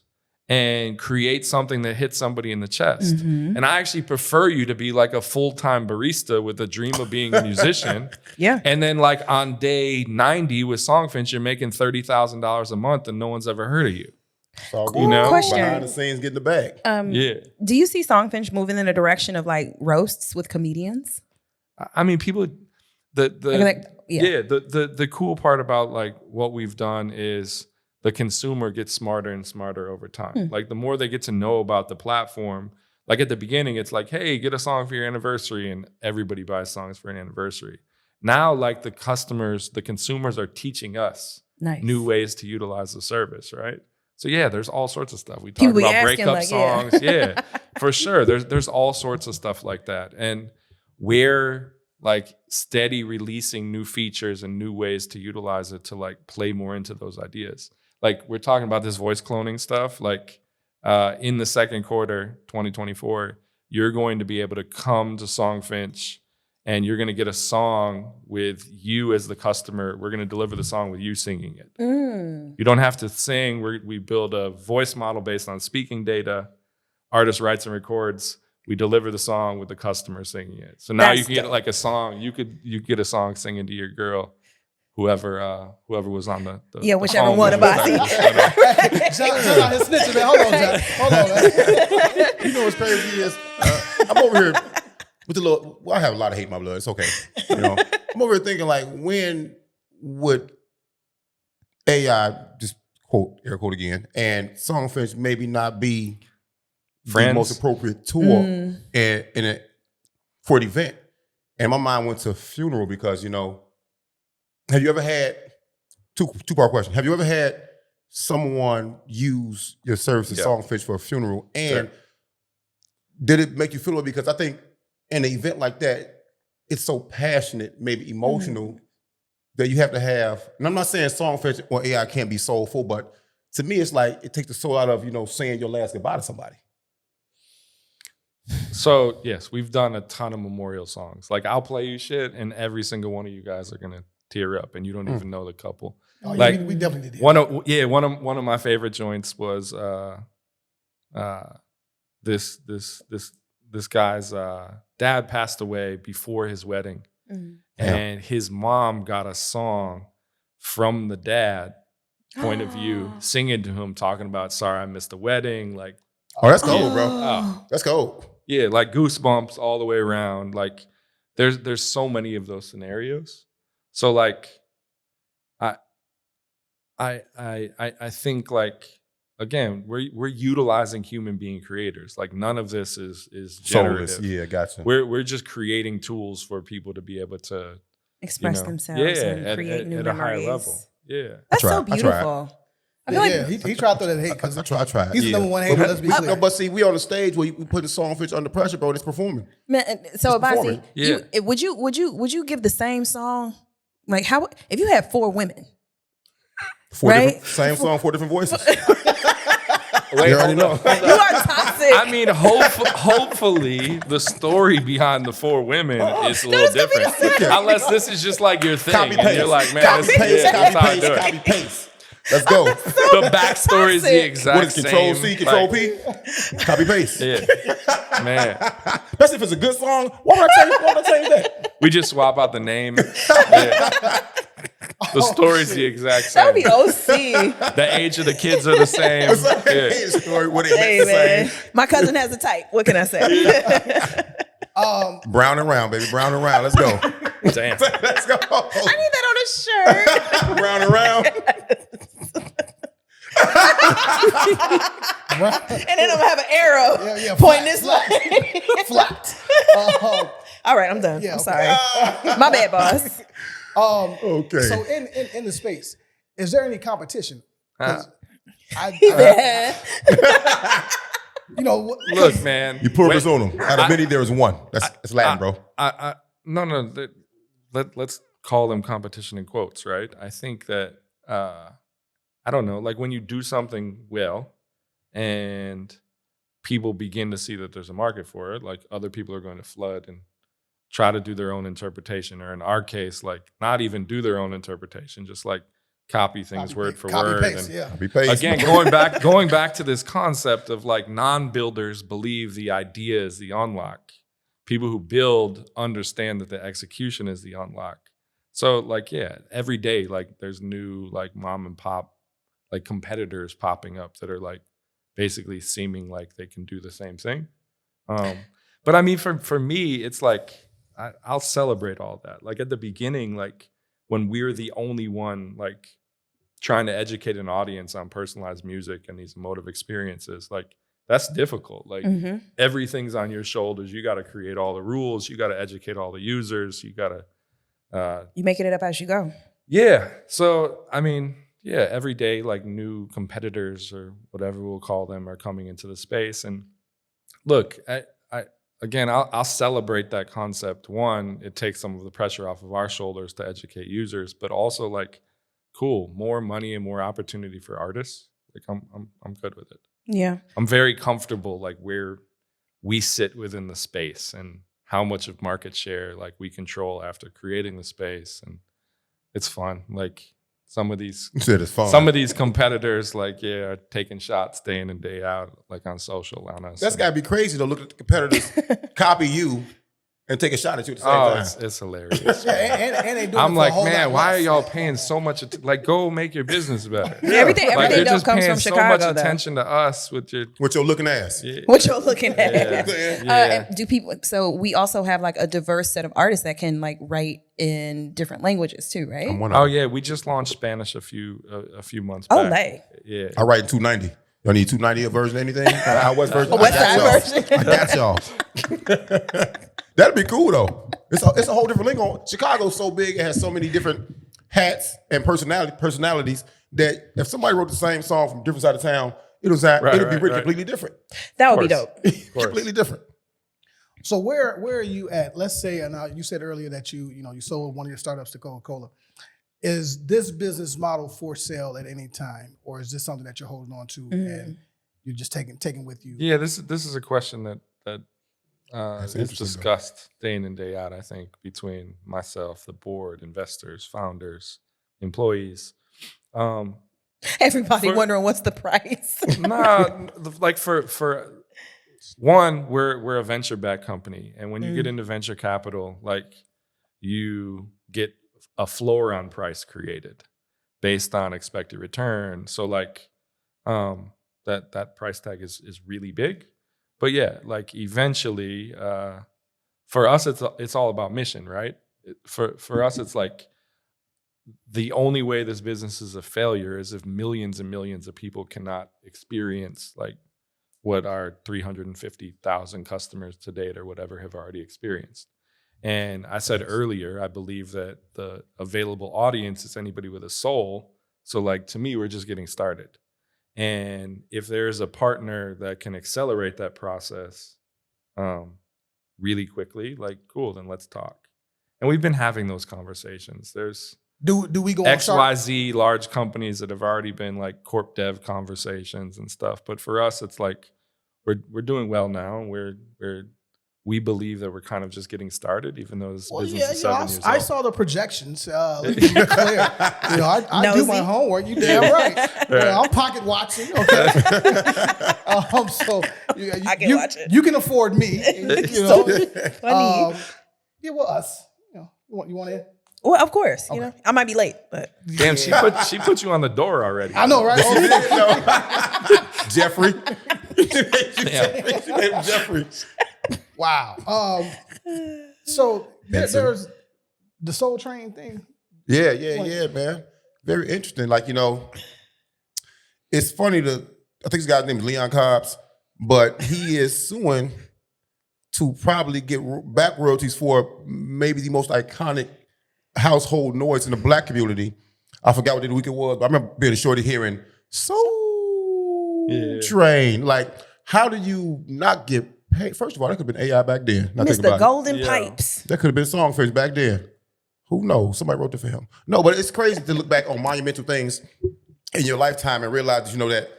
and create something that hits somebody in the chest? And I actually prefer you to be like a full-time barista with a dream of being a musician. And then like on day 90 with Songfinch, you're making $30,000 a month and no one's ever heard of you. So, you know, question. Behind the scenes, getting the bag. Do you see Songfinch moving in a direction of like roasts with comedians? I mean, people, the cool part about like what we've done is the consumer gets smarter and smarter over time. Like the more they get to know about the platform, like at the beginning, it's like, hey, get a song for your anniversary, and everybody buys songs for an anniversary. Now, like the consumers are teaching us new ways to utilize the service, right? So yeah, there's all sorts of stuff. We talk about breakup songs. Yeah, for sure. There's all sorts of stuff like that. And we're like steady releasing new features and new ways to utilize it to like play more into those ideas. Like we're talking about this voice cloning stuff. Like in the second quarter, 2024, you're going to be able to come to Songfinch and you're going to get a song with you as the customer. We're going to deliver the song with you singing it. You don't have to sing. We build a voice model based on speaking data. Artist writes and records. We deliver the song with the customer singing it. So now you can get like a song. You get a song singing to your girl whoever was on the whichever phone one with of us. us. John out here snitching, man. Hold on, John. Hold on, man. You know what's crazy is I'm over here with the little. Well, I have a lot of hate in my blood. It's okay. You know, I'm over here thinking like, when would AI, just quote air quote again, and Songfinch maybe not be Friends. the most appropriate tool for an event? And my mind went to funeral because, you know, have you ever had two-part question? Have you ever had someone use your services, Songfinch, for a funeral? And did it make you feel it? Because I think in an event like that, it's so passionate, maybe emotional, that you have to have, and I'm not saying Songfinch or AI can't be soulful, but to me, it's like it takes the soul out of, you know, saying your last goodbye to somebody. So yes, we've done a ton of memorial songs. Like I'll play you shit, and every single one of you guys are gonna tear up, and you don't even know the couple. Oh, yeah, like we definitely did. One of my favorite joints was this guy's dad passed away before his wedding, and his mom got a song from the dad point of view, singing to him, talking about, sorry I missed the wedding. Like, oh, that's cold, bro. That's cold. Yeah, like goosebumps all the way around. Like there's so many of those scenarios. So like I think, like, again, we're utilizing human being creators. Like none of this is generative. Soulless. Yeah, gotcha. We're just creating tools for people to be able to express themselves and create new at memories. a high level. Yeah. That's so beautiful. I feel like he tried to throw that hate because I tried. he's the number one hater. Let's be clear. No, but see, we on the stage where we put the Songfinch under pressure, bro. And it's performing. Man, so Abasi, Yeah. would you give the same song? Like how if you had 4 women? Same song, 4 different voices. Wait, You already know. You are toxic. I mean, hopefully the story behind the 4 women is a little different. Unless this is just like your thing. Copy And paste. you're like, man, Copy this paste. that's how I Copy do paste. it. Copy paste. Let's go. The backstory is the exact What is Control same. C, Control like, P? Copy paste. Yeah, man. Especially if it's a good song. Why would I tell you that? We just swap out the name. Yeah. The story's the exact That would same. be OC. The age of the kids are the same. Yeah. Story, what it Hey meant to man, say. my cousin has a type. What can I say? Brown and round, baby. Brown and round. Let's go. Damn. Let's go. I need that on a shirt. Brown and round. And then I'm gonna have an arrow pointing this way. flat. All right, I'm done. Yeah, I'm okay. sorry. My bad, boss. Okay. So in the space, is there any competition? 'Cause you know, Look, man. You pull this on them. Out of many, there is one. That's Latin, bro. No. Let's call them competition in quotes, right? I think that I don't know, like when you do something well and people begin to see that there's a market for it, like other people are going to flood and try to do their own interpretation, or in our case, like not even do their own interpretation, just like copy things word for word. Paste, And Copy paste. again, going back to this concept of like non-builders believe the idea is the unlock. People who build understand that the execution is the unlock. So like, yeah, every day, like there's new like mom and pop like competitors popping up that are like basically seeming like they can do the same thing. But I mean, for me, it's like, I'll celebrate all that. Like at the beginning, like when we're the only one like trying to educate an audience on personalized music and these emotive experiences, like that's difficult. Like everything's on your shoulders. You got to create all the rules. You got to educate all the users. You got to... You making it up as you go. Yeah. So, I mean, yeah, every day, like new competitors or whatever we'll call them are coming into the space. And look, I'll celebrate that concept. One, it takes some of the pressure off of our shoulders to educate users, but also like, cool, more money and more opportunity for artists. Like I'm good with it. Yeah. I'm very comfortable like where we sit within the space and how much of market share like we control after creating the space. And it's fun. Like some of these Shit is fun. Some of these competitors, like, are taking shots day in and day out, like on social on us. That's got to be crazy to look at the competitors copy you, and take a shot at you at the same time. It's hilarious. Yeah, and they do. I'm it for like, a whole man, lot why are less. y'all paying so much? Like, go make your business better. Everything Like, you're dope just comes paying from so Chicago, much though. attention to us with your. With your looking ass. What you're looking at. Yeah. And do people? So we also have like a diverse set of artists that can like write in different languages too, right? I'm one of Oh them. yeah, we just launched Spanish a few months back. Oh, lay. Yeah. I write in 290. Y'all need 290 a version, anything? Out west version? West I got Side y'all. I got y'all. That'd be cool though. It's a whole different lingo. Chicago's so big, it has so many different hats and personalities that if somebody wrote the same song from different side of town, it'll be written completely different. That would be Of dope. Completely different. So where are you at? Let's say, and you said earlier that you sold one of your startups to Coca-Cola. Is this business model for sale at any time, or is this something that you're holding on to and you're just taking with you? Yeah, this is a question that is interesting, discussed day in and day out. I think between myself, the board, investors, founders, employees. Everybody wondering what's the price. Like for one, we're a venture-backed company, and when you get into venture capital, like you get a floor on price created based on expected return. So like that price tag is really big. But yeah, like eventually, for us, it's all about mission, right? For us, it's like the only way this business is a failure is if millions and millions of people cannot experience like what our 350,000 customers to date or whatever have already experienced. And I said earlier, I believe that the available audience is anybody with a soul. So like to me, we're just getting started. And if there's a partner that can accelerate that process really quickly, like cool, then let's talk. And we've been having those conversations. There's Do we go on Shark? XYZ large companies that have already been like corp dev conversations and stuff. But for us, it's like we're doing well now. We believe that we're kind of just getting started, even though this business is 7 years old. I saw the projections. Let me be clear. I do my homework. You damn right. I'm pocket watching. Okay. So I can watch it. You can afford me. Funny. Yeah, well, us. You want in? Well, of course. You know, I might be late, but Damn, she put you on the door already. I know, right? Jeffrey. Damn. Jeffrey. Wow. So there's the Soul Train thing. Yeah, man. Very interesting. Like, it's funny I think this guy's name is Leon Cobbs, but he is suing to probably get back royalties for maybe the most iconic household noise in the black community. I forgot what the week it was, but I remember being a shorty hearing Soul Train. Like, how do you not get paid? First of all, that could have been AI back then. Mr. Golden Pipes. That could have been Songfinch back then. Who knows? Somebody wrote it for him. No, but it's crazy to look back on monumental things in your lifetime and realize that that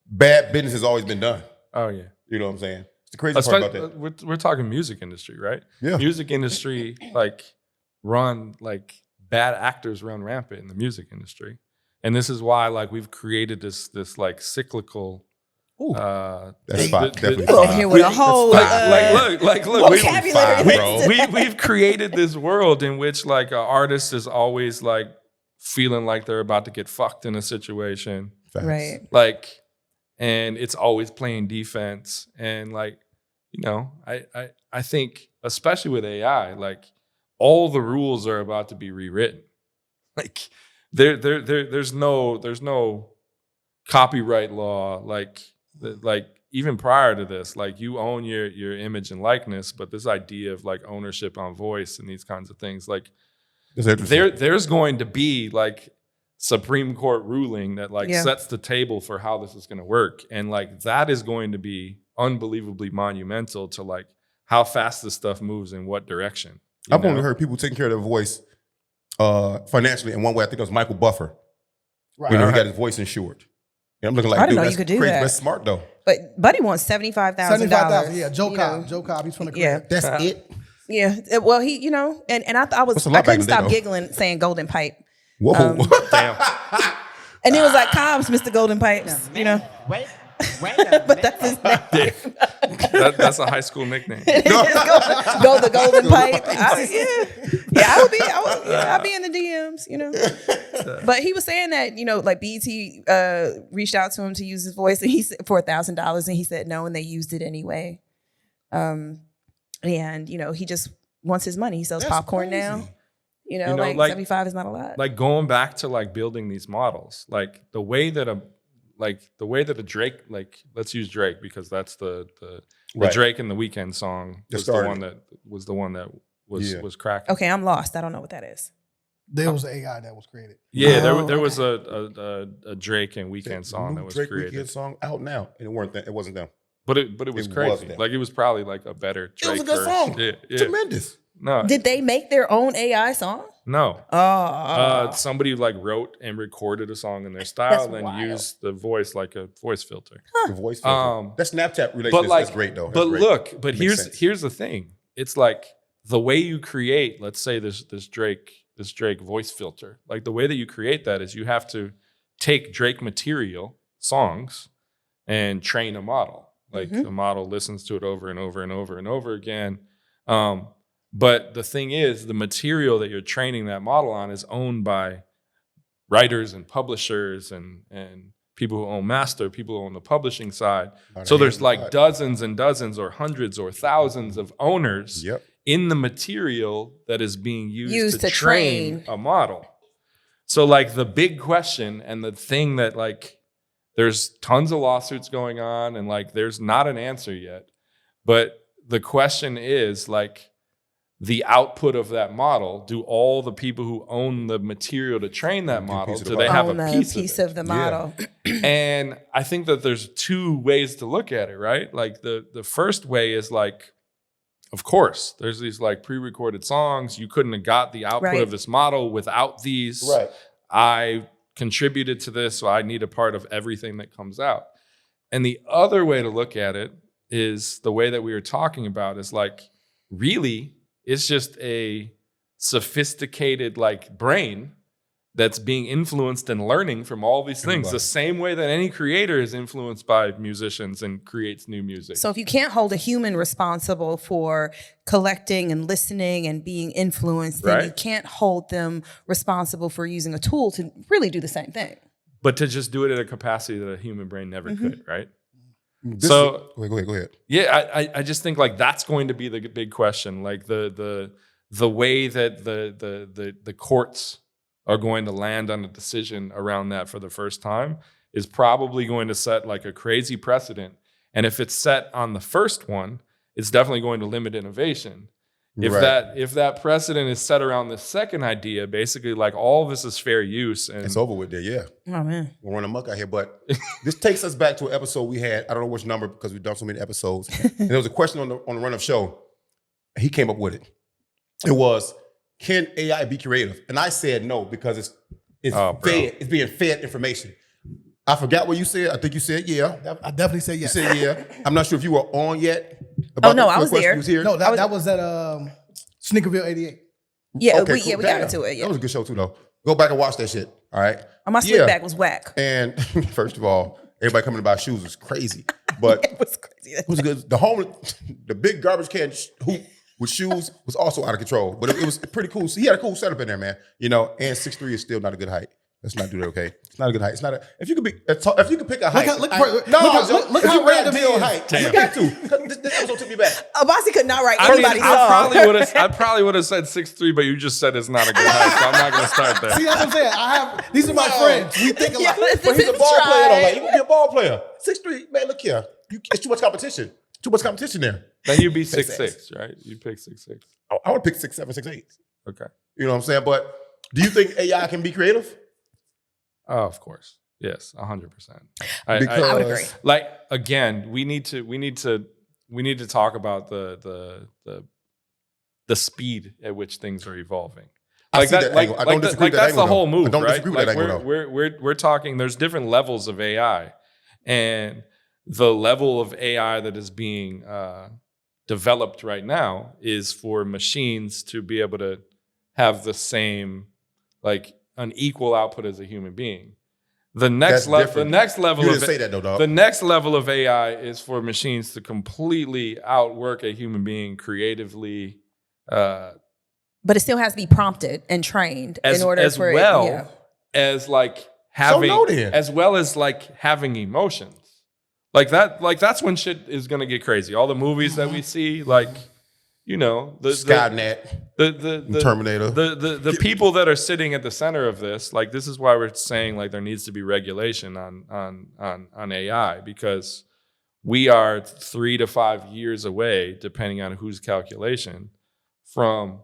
bad business has always been done. Oh yeah. You know what I'm saying? It's the crazy part about that. We're talking music industry, right? Yeah. Music industry, bad actors run rampant in the music industry. And this is why we've created this cyclical That's five. Definitely Over five. here with a whole look, vocabulary. we've created this world in which an artist is always feeling like they're about to get fucked in a situation. Facts. Right. And it's always playing defense. And I think especially with AI, all the rules are about to be rewritten. There's no copyright law. Even prior to this, you own your image and likeness, but this idea of ownership on voice and these kinds of things, there's going to be Supreme Court ruling that sets the table for how this is going to work, and that is going to be unbelievably monumental to how fast this stuff moves in what direction. I've only heard people taking care of their voice financially in one way. I think it was Michael Buffer. Right. He got his voice insured. And I'm looking I didn't dude, know that's you could do crazy. that. That's smart though. But Buddy wants $75,000. $75,000. Yeah, Joe Cobb. He's from the crib. Yeah. That's it. Yeah. Well, he, and I That's a lot I back couldn't in the day, stop though. giggling saying Golden Pipe. Whoa. Damn. And it was Cobbs, Mr. Golden Pipes, Wait. Random. But that's his name. That's a high school nickname. Go the golden pipe. I'll be in the DMs, you know. But he was saying that, you know, like BET reached out to him to use his voice, and he said for $1,000, and he said no, and they used it anyway. And you know, he just wants his money. He sells popcorn now. You know, like 75 is not a lot. Like going back to like building these models, like the way that a Drake, like let's use Drake because that's the Drake and the Weeknd song was the one that was cracking. Okay, I'm lost. I don't know what that is. There was an AI that was created. Yeah, there was a Drake and Weeknd song that was Drake created. Weeknd song out now, and it wasn't them. But it was crazy. Like it was probably like a better Drake. It was a good song. Yeah. Tremendous. No. Did they make their own AI song? No. Somebody like wrote and recorded a song in their style and used the voice like a voice filter. The voice filter. That Snapchat relationship But like, that's great though. But great. look, but Makes here's the thing. It's like the way you create, let's say this Drake voice filter. Like the way that you create that is you have to take Drake material, songs, and train a model. Like the model listens to it over and over and over and over again. But the thing is, the material that you're training that model on is owned by writers and publishers and people who own master, people who own the publishing side. So there's like dozens and dozens or hundreds or thousands of owners in the material that is being used to train a model. So like the big question and the thing that like there's tons of lawsuits going on and like there's not an answer yet. But the question is like, the output of that model, do all the people who own the material to train that model, do they have a piece of the model? Yeah. And I think that there's two ways to look at it, right? Like the first way is like, of course, there's these like pre-recorded songs. You couldn't have got the output of this model without these. Right. I contributed to this, so I need a part of everything that comes out. And the other way to look at it is the way that we were talking about is like, really, it's just a sophisticated like brain that's being influenced and learning from all these things the same way that any creator is influenced by musicians and creates new music. So if you can't hold a human responsible for collecting and listening and being influenced, then you can't hold them responsible for using a tool to really do the same thing. But to just do it at a capacity that a human brain never could, right? Go ahead. Yeah, I just think like that's going to be the big question. Like the way that the courts are going to land on a decision around that for the first time is probably going to set like a crazy precedent. And if it's set on the first one, it's definitely going to limit innovation. If that precedent is set around the second idea, basically like all of this is fair use. And it's over with there, yeah. Oh man. We're running amok out here. But this takes us back to an episode we had. I don't know which number because we've done so many episodes. And there was a question on the run-up show. He came up with it. It was, can AI be creative? And I said no, because it's being fed information. I forgot what you said. I think you said yeah. I definitely say yes. You said yeah. I'm not sure if you were on yet. Oh no, I was there. You was here? No, that was at Snickerville 88. Yeah, Okay, we got into it. Yeah, that was a good show too, though. Go back and watch that shit. All right. My slip back was whack. And first of all, everybody coming to buy shoes was crazy, but It was crazy. it was good. The big garbage can hoop with shoes was also out of control, but it was pretty cool. So he had a cool setup in there, man. You know, and 6'3" is still not a good height. Let's not do that, okay? It's not a good height. It's not a. If you could pick a height. Look how random he is. Height. You got to. This episode took me back. Abasi could not write I mean, anybody's I probably would have said 6'3", but you just said it's not a good height, so I'm not going to start there. See, that's what I'm saying. These are my friends. We think a lot. But he's a ball player, though. Like, he would be a ball player. 6'3", man, look here. It's too much competition. Too much competition there. Then you'd be 6'6", right? You pick 6'6". I would pick 6'7", 6'8". Okay. You know what I'm saying? But do you think AI can be creative? Oh, of course. Yes, 100%. I would agree. Like again, we need to talk about the speed at which things are evolving. Like that angle. I don't disagree with that that's angle, the whole move, I don't right? disagree with that angle, though. We're talking. There's different levels of AI, and the level of AI that is being developed right now is for machines to be able to have the same, like, an equal output as a human being. The next level. different. The next level. You of didn't say that though, dog. The next level of AI is for machines to completely outwork a human being creatively, But it still has to be prompted and trained in order as for well it. Yeah. as like having, no then. as well as like having emotions. Like that's when shit is gonna get crazy. All the movies that we see, like, you know, Skynet, the Terminator. the people that are sitting at the center of this, like, this is why we're saying like there needs to be regulation on AI, because we are 3 to 5 years away, depending on whose calculation, from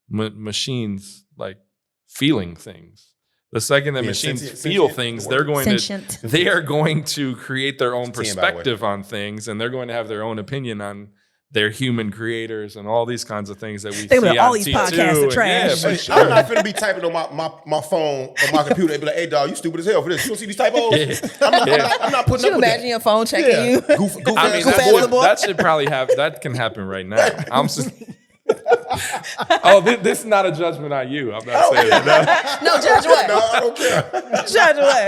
machines like feeling things. The second that machines feel things, they are going to create their own perspective on things, and they're going to have their own opinion on their human creators and all these kinds of things that we see on all these T2. podcasts are trash. Yeah, for sure. I'm not finna be typing on my phone or my computer and be like, "Hey, dog, you stupid as hell for this. You don't see these typos." I'm not putting Could you up with imagine your phone checking you? Goof I mean, that should probably that can happen right now. This is not a judgment on you. I'm not saying that. No, judge away. No, I don't care.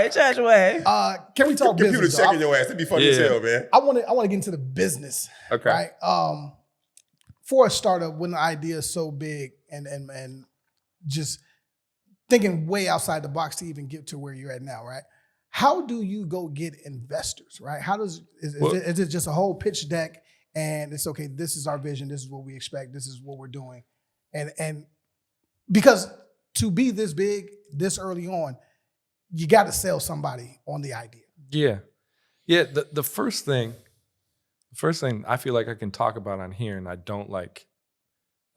Judge away. Can we talk Computer business? checking your ass. It'd be funny as hell, man. I want to get into the business. Okay. Right. For a startup, when the idea is so big and just thinking way outside the box to even get to where you're at now, right? How do you go get investors, right? Is it just a whole pitch deck and it's okay, this is our vision, this is what we expect, this is what we're doing. And because to be this big, this early on, you got to sell somebody on the idea. Yeah. The first thing I feel like I can talk about on here, and I don't like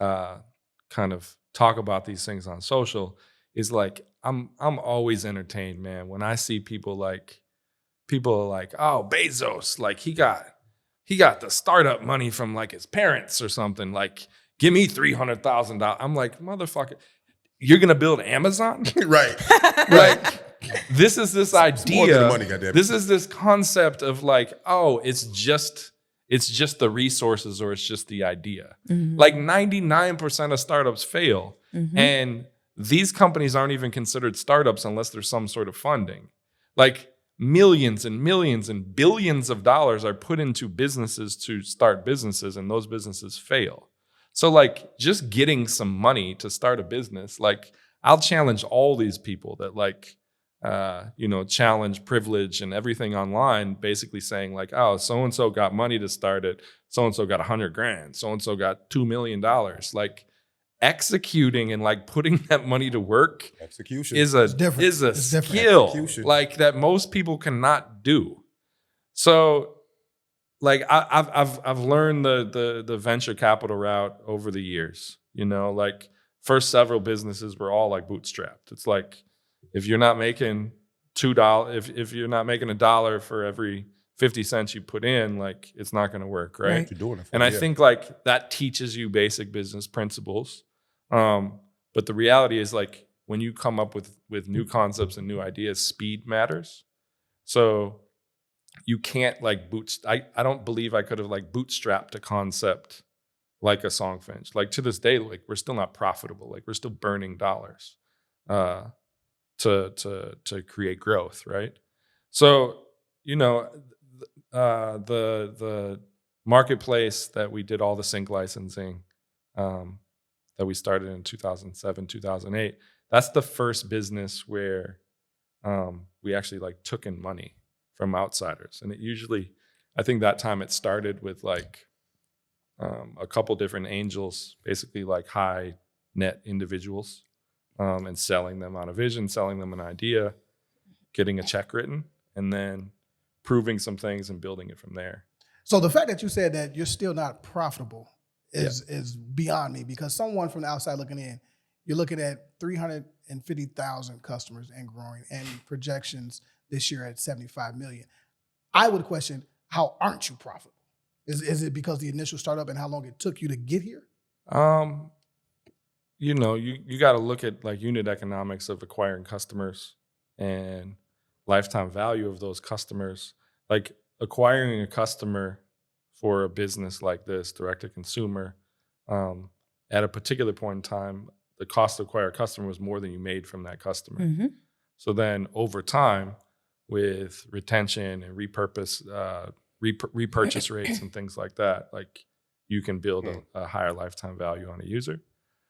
kind of talk about these things on social, is like I'm always entertained, man, when I see people are like, oh, Bezos, like he got the startup money from like his parents or something. Like, give me $300,000. I'm like, motherfucker, you're gonna build Amazon? Right. Like, this is this idea. More than the money, goddamn it. This is this concept of like, oh, it's just the resources, or it's just the idea. Mm-hmm. Like 99% of startups fail, and these companies aren't even considered startups unless there's some sort of funding. Like, millions and millions and billions of dollars are put into businesses to start businesses, and those businesses fail. So like, just getting some money to start a business, like, I'll challenge all these people that like, challenge privilege and everything online, basically saying like, oh, so-and-so got money to start it. So-and-so got $100,000. So-and-so got $2 million. Like, executing and like putting that money to work Execution is a skill Execution. like that most people cannot do. So like I've learned the venture capital route over the years. You know, like first several businesses were all like bootstrapped. It's like, if you're not making $2, if you're not making $1 for every 50 cents you put in, like, it's not going to work, right? You're doing it for and I think like that teaches you basic business principles. But the reality is, like, when you come up with new concepts and new ideas, speed matters. So you can't like I don't believe I could have like bootstrapped a concept like a Songfinch. Like, to this day, like, we're still not profitable. Like, we're still burning dollars to create growth, right? So, you know, the marketplace that we did all the sync licensing, that we started in 2007, 2008, that's the first business where we actually like took in money from outsiders. And it usually, I think that time it started with like a couple different angels, basically like high net individuals, and selling them on a vision, selling them an idea, getting a check written, and then proving some things and building it from there. So the fact that you said that you're still not profitable is beyond me, because someone from the outside looking in, you're looking at 350,000 customers and growing, and projections this year at 75 million. I would question, how aren't you profitable? Is it because the initial startup and how long it took you to get here? You know, you got to look at like unit economics of acquiring customers and lifetime value of those customers. Like, acquiring a customer for a business like this, direct to consumer, at a particular point in time, the cost to acquire a customer was more than you made from that customer. Mm-hmm. So then over time, with retention and repurchase rates and things like that, like you can build a higher lifetime value on a user.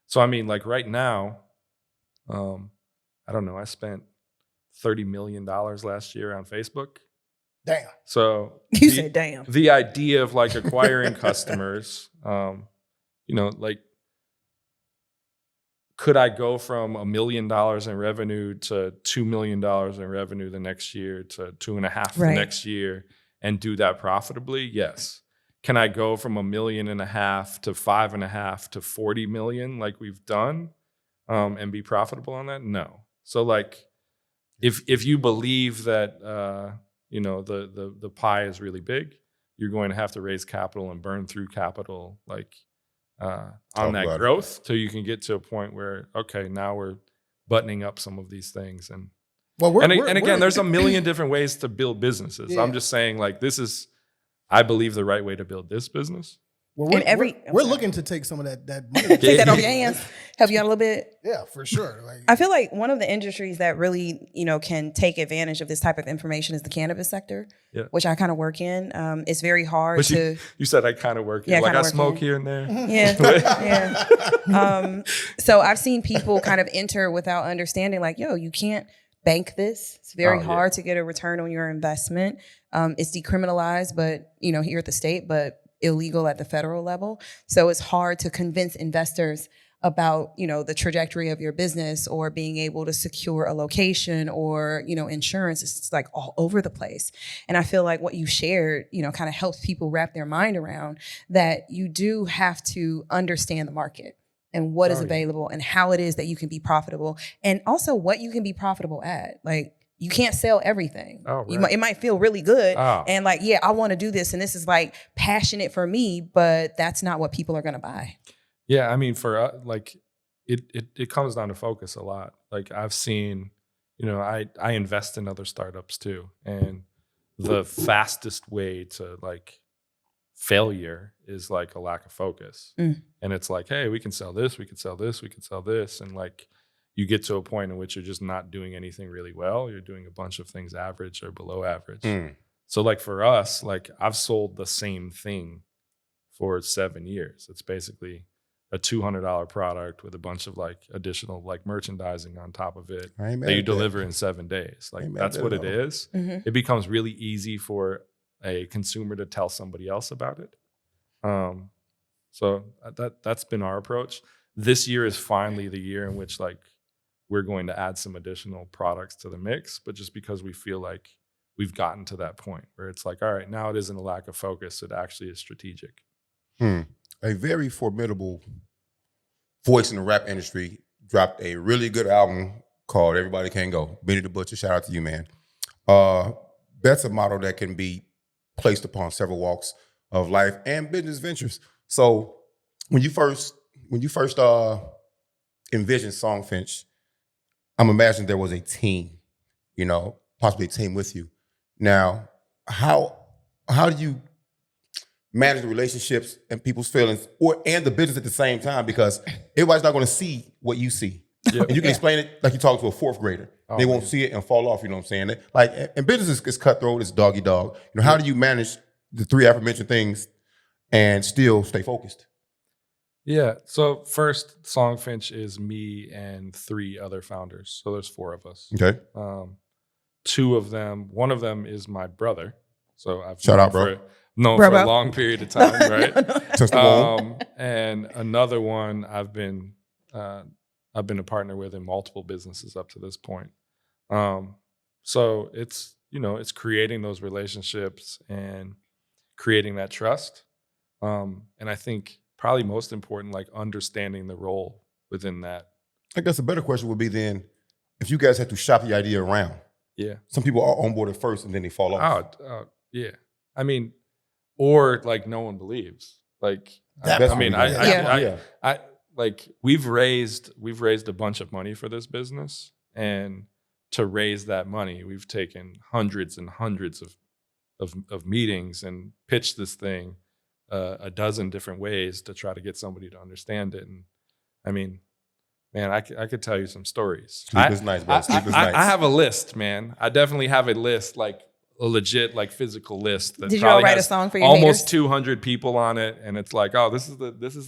So I mean, like right now, I don't know, I spent $30 million last year on Facebook. Damn. So You said damn. The idea of like acquiring customers, you know, like, could I go from $1 million in revenue to $2 million in revenue the next year to 2.5 the next year and do that profitably? Yes. Can I go from $1.5 million to 5.5 to 40 million like we've done and be profitable on that? No. So like, if you believe that you know the pie is really big, you're going to have to raise capital and burn through capital like on that growth till you can get to a point where, okay, now we're buttoning up some of these things. And again, there's a million different ways to build businesses. Yeah. I'm just saying, like, this is, I believe, the right way to build this business. Well, we're looking to take some of that money. Take that off your hands. Help you out a little bit. Yeah, for sure. Like, I feel like one of the industries that really, you know, can take advantage of this type of information is the cannabis sector, which I kind of work in. It's very hard to. You said I kind of work in. Like I smoke here and there. Yeah, yeah. So I've seen people kind of enter without understanding, like, yo, you can't bank this. It's very hard to get a return on your investment. It's decriminalized, but you know, here at the state, but illegal at the federal level. So it's hard to convince investors about, you know, the trajectory of your business or being able to secure a location or, you know, insurance. It's like all over the place. And I feel like what you shared, you know, kind of helps people wrap their mind around that you do have to understand the market and what is available and how it is that you can be profitable and also what you can be profitable at. Like, you can't sell everything. Oh, right. It might feel really good. And like, yeah, I want to do this. And this is like passionate for me, but that's not what people are going to buy. Yeah. I mean, for like, it comes down to focus a lot. Like I've seen, you know, I invest in other startups too. And the fastest way to like failure is like a lack of focus. And it's like, hey, we can sell this, we can sell this, we can sell this. And like, you get to a point in which you're just not doing anything really well. You're doing a bunch of things average or below average. So like for us, like I've sold the same thing for 7 years. It's basically a $200 product with a bunch of like additional like merchandising on top of it that you deliver in 7 days. Like that's what it is. It becomes really easy for a consumer to tell somebody else about it. So that's been our approach. This year is finally the year in which like we're going to add some additional products to the mix, but just because we feel like we've gotten to that point where it's like, all right, now it isn't a lack of focus. It actually is strategic. A very formidable voice in the rap industry dropped a really good album called Everybody Can Go. Benny the Butcher, shout out to you, man. That's a motto that can be placed upon several walks of life and business ventures. So when you first envisioned Songfinch, I'm imagining there was a team, you know, possibly a team with you. Now, how do you manage the relationships and people's feelings and the business at the same time? Because everybody's not going to see what you see. Yep. And you can explain it like you talk to a fourth grader. They won't see it and fall off, you know what I'm saying? Like, and business is cutthroat, it's doggy dog. You know, how do you manage the three aforementioned things and still stay focused? Yeah. So first, Songfinch is me and 3 other founders. So there's 4 of us. Okay. 2 of them, one of them is my brother. So I've shout out, bro. Known for a long period of time, right? And another one I've been a partner with in multiple businesses up to this point. So it's, you know, it's creating those relationships and creating that trust. And I think probably most important, like understanding the role within that. I guess a better question would be then, if you guys had to shop the idea around. Yeah. Some people are on board at first and then they fall off. Yeah. I mean, or like no one believes. Like, I like we've raised a bunch of money for this business, and to raise that money, we've taken hundreds and hundreds of meetings and pitched this thing a dozen different ways to try to get somebody to understand it. And I mean, Man, I could tell you some stories. Sleep is nice, bro. Sleep is nice. I have a list, man. I definitely have a list, like a legit, like physical list. That Did you all probably write a has song for your almost haters? 200 people on it, and it's like, oh, this is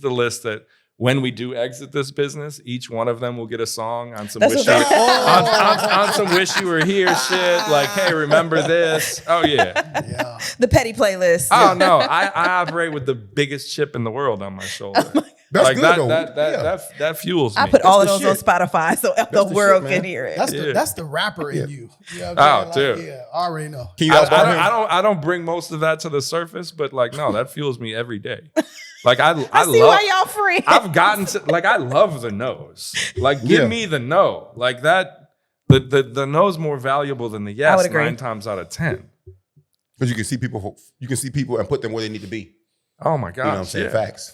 the list that when we do exit this business, each one of them will get a song on some That's wish what you, they- on some wish you were here shit. Like, hey, remember this? Oh yeah. Yeah. The petty playlist. Oh no, I operate with the biggest chip in the world on my shoulder. That's like good, that, though. that fuels me. I put all of That's those the on Spotify so the the world shit, can man. hear it. That's the rapper in you. You know what Oh, I'm saying? dude. Yeah, I already know. Can you outspot him? I don't bring most of that to the surface, but like no, that fuels me every day. Like I see love, why y'all friends. I've gotten to like I love the no's. Like give Yeah. me the no. Like that the no's more valuable than the yes would agree. 9 times out of 10. Because you can see people and put them where they need to be. Oh my gosh. You know what I'm saying? yeah. Facts.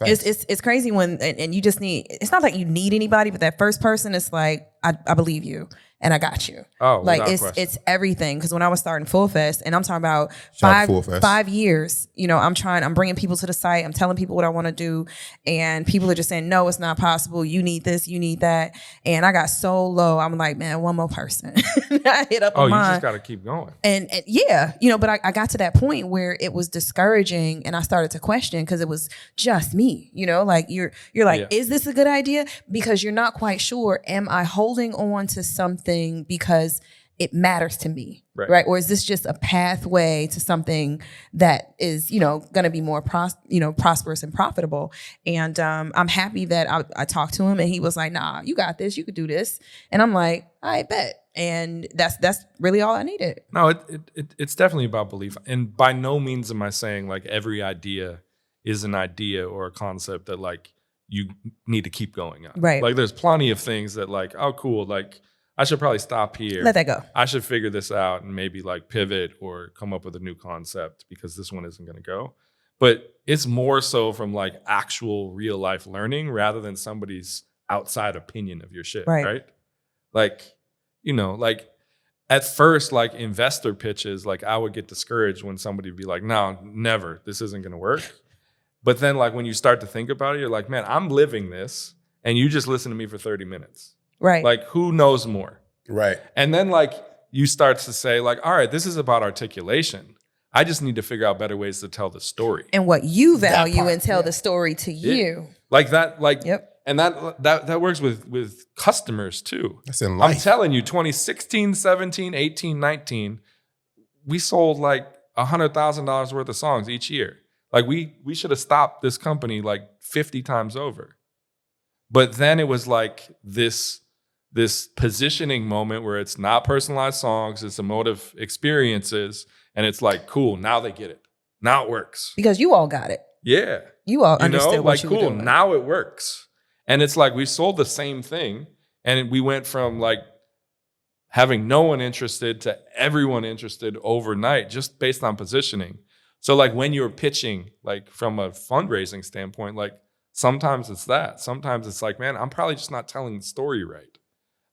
It's crazy when and you just need. It's not like you need anybody, but that first person is like, I believe you and I got you. Oh, like without question. it's everything. Because when I was starting Full Fest, and I'm talking about Shout out to Full Fest. 5 years, you know, I'm bringing people to the site. I'm telling people what I want to do, and people are just saying, no, it's not possible. You need this, you need that, and I got so low. I'm like, man, one more person. I hit up Oh, on you mine. just got to keep going. And yeah, you know, but I got to that point where it was discouraging and I started to question because it was just me, you know, like you're like, Yeah. is this a good idea? Because you're not quite sure. Am I holding on to something because it matters to me, right? Or is this just a pathway to something that is, you know, going to be more prosperous and profitable? And I'm happy that I talked to him and he was like, nah, you got this, you could do this. And I'm like, I bet. And that's really all I needed. No, it's definitely about belief. And by no means am I saying like every idea is an idea or a concept that like you need to keep going on. Right. Like there's plenty of things that like, oh, cool. Like I should probably stop here. Let that go. I should figure this out and maybe like pivot or come up with a new concept because this one isn't going to go. But it's more so from like actual real life learning rather than somebody's outside opinion of your shit. Right. Like, you know, like at first, like investor pitches, like I would get discouraged when somebody would be like, no, never, this isn't going to work. But then like when you start to think about it, you're like, man, I'm living this and you just listen to me for 30 minutes. Right. Like who knows more? Right. And then like you start to say like, all right, this is about articulation. I just need to figure out better ways to tell the story. And what you value part, and tell yeah. the story to you. Like that, like, Yep. and that works with customers too. That's in I'm life. telling you, 2016, 17, 18, 19, we sold like $100,000 worth of songs each year. Like we should have stopped this company like 50 times over. But then it was like this positioning moment where it's not personalized songs, it's emotive experiences. And it's like, cool, now they get it. Now it works. Because you all got it. Yeah. You all You understood know, what like you cool, were doing. now it works. And it's like we sold the same thing and we went from like having no one interested to everyone interested overnight just based on positioning. So like when you're pitching, like from a fundraising standpoint, like sometimes it's that. Sometimes it's like, man, I'm probably just not telling the story right.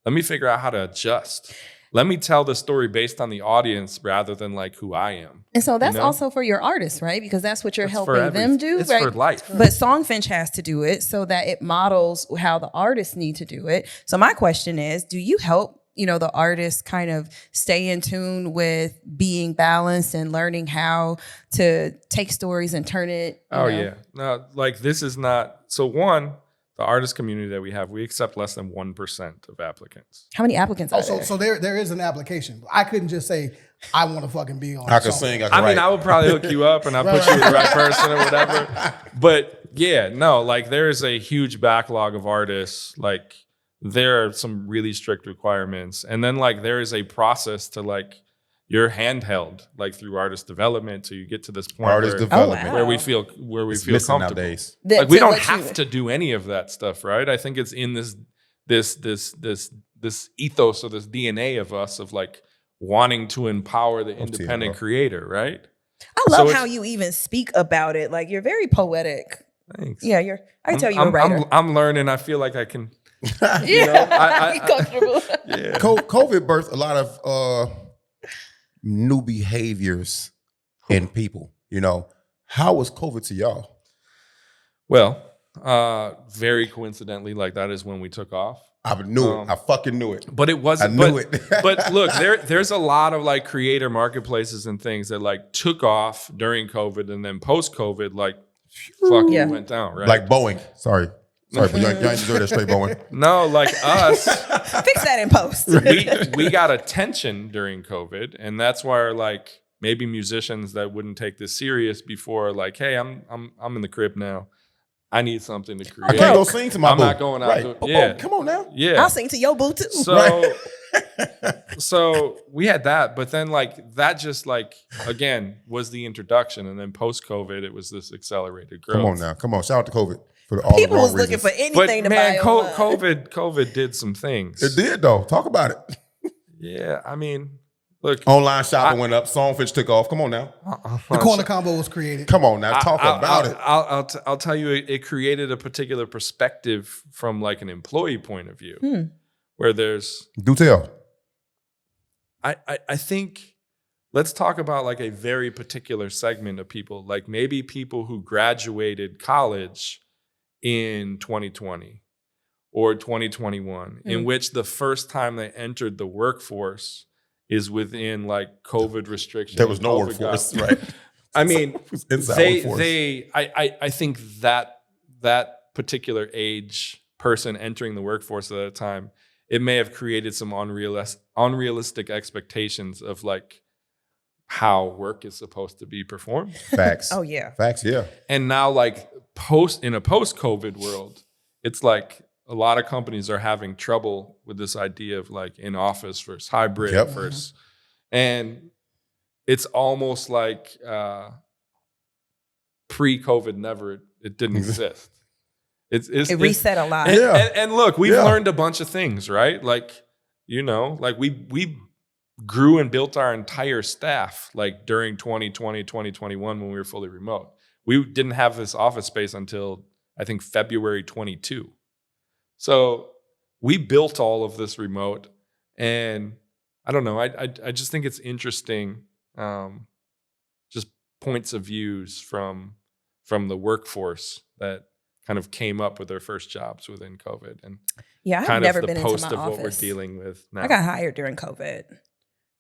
Let me figure out how to adjust. Let me tell the story based on the audience rather than like who I am. And so that's You know? also for your artists, right? Because that's what you're It's for helping them do, it's right? for life. But Songfinch has to do it so that it models how the artists need to do it. So my question is, do you help, you know, the artists kind of stay in tune with being balanced and learning how to take stories and turn it? you Oh know? yeah. No, like this is not, so one, the artist community that we have, we accept less than 1% of applicants. How many applicants are there? So there is an application. I couldn't just say I want to fucking be on. I can song. sing. I can I mean, write. I would probably hook you up and I'll put you with the right person or whatever. But yeah, no, like there is a huge backlog of artists. Like there are some really strict requirements. And then like there is a process to like you're handheld like through artist development till you get to this point Artist where, development. wow. where we feel It's feel missing comfortable. nowadays. Like we To don't let you- have to do any of that stuff, right? I think it's in this ethos or this DNA of us of like wanting to empower the independent bro. creator, right? I love So how it's- you even speak about it. Like you're very poetic. Thanks. Yeah, I can tell you're a writer. I'm learning. I feel like I can. Yeah, be comfortable. Yeah. COVID birthed a lot of new behaviors in people. You know, how was COVID to y'all? Well, Very coincidentally, like that is when we took off. I knew it. I fucking knew it. But it wasn't. I knew it. But look, there's a lot of like creator marketplaces and things that like took off during COVID, and then post COVID, like fucking went down, right? Like Boeing. Sorry, but you ain't deserve that straight Boeing. No, like us. Fix that in post. we got attention during COVID, and that's why like maybe musicians that wouldn't take this serious before, like, hey, I'm in the crib now. I need something to create. I can't go sing to my boo. I'm not going out. Right. Yeah, Come on now. yeah. I'll sing to your boo too. So, so we had that, but then like that just like again was the introduction, and then post COVID, it was this accelerated growth. Come on now. Come on. Shout out to COVID for all People the was wrong looking reasons. for anything to buy online. COVID did some things. It did though. Talk about it. Yeah, I mean, look, Online shopping went up. Songfinch took off. Come on now. The corner combo was created. Come on now. Talk about it. I'll tell you, it created a particular perspective from like an employee point of view, where there's. Do tell. I think let's talk about like a very particular segment of people, like maybe people who graduated college in 2020 or 2021, in which the first time they entered the workforce is within like COVID restrictions. There was no COVID workforce, guidelines. right? I mean, Inside workforce. I think that particular age person entering the workforce at that time, it may have created some unrealistic expectations of like how work is supposed to be performed. Facts. Oh yeah. Facts. Yeah. And now like in a post-COVID world, it's like a lot of companies are having trouble with this idea of like in office versus hybrid versus, and it's almost like pre-COVID it didn't exist. It reset a lot. And look, we've learned a bunch of things, right? Like, you know, like we grew and built our entire staff like during 2020, 2021 when we were fully remote. We didn't have this office space until I think February 22. So we built all of this remote, and I don't know. I just think it's interesting, just points of views from the workforce that kind of came up with their first jobs within COVID, and I've never been into my post of office. what we're dealing with now. I got hired during COVID,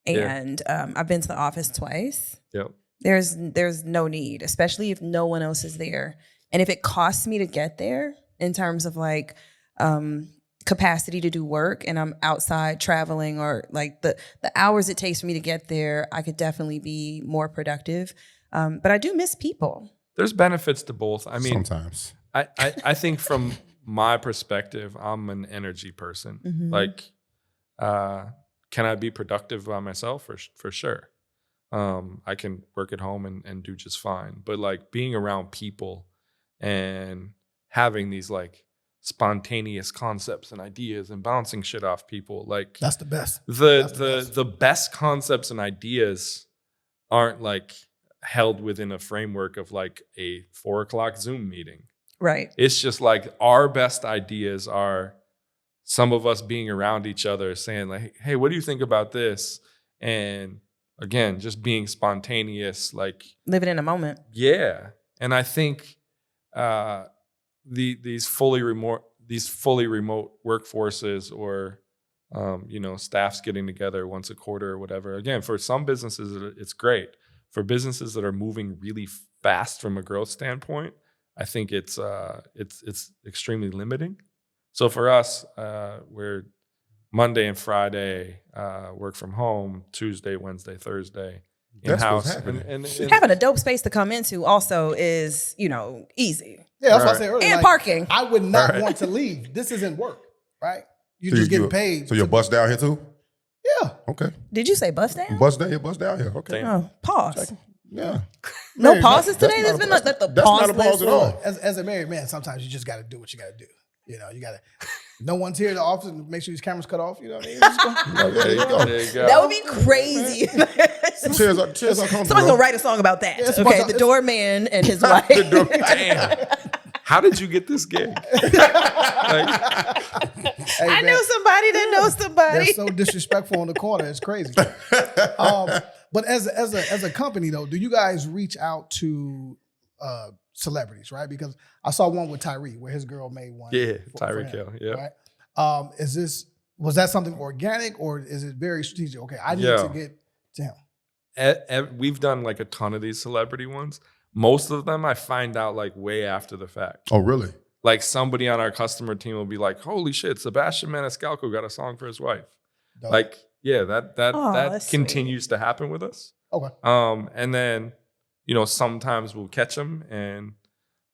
and I've been to the office twice. Yep. There's no need, especially if no one else is there, and if it costs me to get there in terms of like capacity to do work, and I'm outside traveling, or like the hours it takes for me to get there, I could definitely be more productive. But I do miss people. There's benefits to both. I mean, Sometimes. I think from my perspective, I'm an energy person. Like, can I be productive by myself? For sure. I can work at home and do just fine. But like being around people and having these like spontaneous concepts and ideas and bouncing shit off people, like That's the best. the best concepts and ideas aren't like held within a framework of like a 4:00 Zoom meeting. Right. It's just like our best ideas are some of us being around each other saying like, hey, what do you think about this? And again, just being spontaneous, like Living in a moment. yeah. And I think these fully remote workforces, or staffs getting together once a quarter or whatever. Again, for some businesses, it's great. For businesses that are moving really fast from a growth standpoint, I think it's extremely limiting. So for us, we're Monday and Friday work from home, Tuesday, Wednesday, Thursday in-house. And Having a dope space to come into also is, easy. Yeah, that's what I said earlier. And parking. I would not want to leave. This isn't work, right? You So just you- getting paid. So your bus down here too? Yeah. Okay. Did you say bus down? Bus down here. Okay. Damn. Oh, pause. Yeah. No Married pauses man, today? that's There's not been a- the that's pause not a pause list. at all. As a married man, sometimes you just got to do what you got to do. You got to. No one's here in the office, and make sure these cameras cut off. You know what I mean? Just go. There you go. there you go. That would be crazy. Chairs are comfortable. Somebody's gonna write a song about that. Yeah, it's a Okay, bunch the of- doorman and his wife. Damn. How did you get this gig? Like, Hey, I man, know somebody that knows they're somebody. so disrespectful in the corner. It's crazy. But as a company though, do you guys reach out to celebrities, right? Because I saw one with Tyree where his girl made one. Yeah, for Tyreek him, Hill. Yeah. Right? Was that something organic or is it very strategic? Okay, I need to get to him. We've done like a ton of these celebrity ones. Most of them I find out like way after the fact. Oh, really? Like somebody on our customer team will be like, "Holy shit, Sebastian Maniscalco got a song for his wife." Dope. Like, yeah, that that's continues to happen with us. Okay. And then, you know, sometimes we'll catch them, and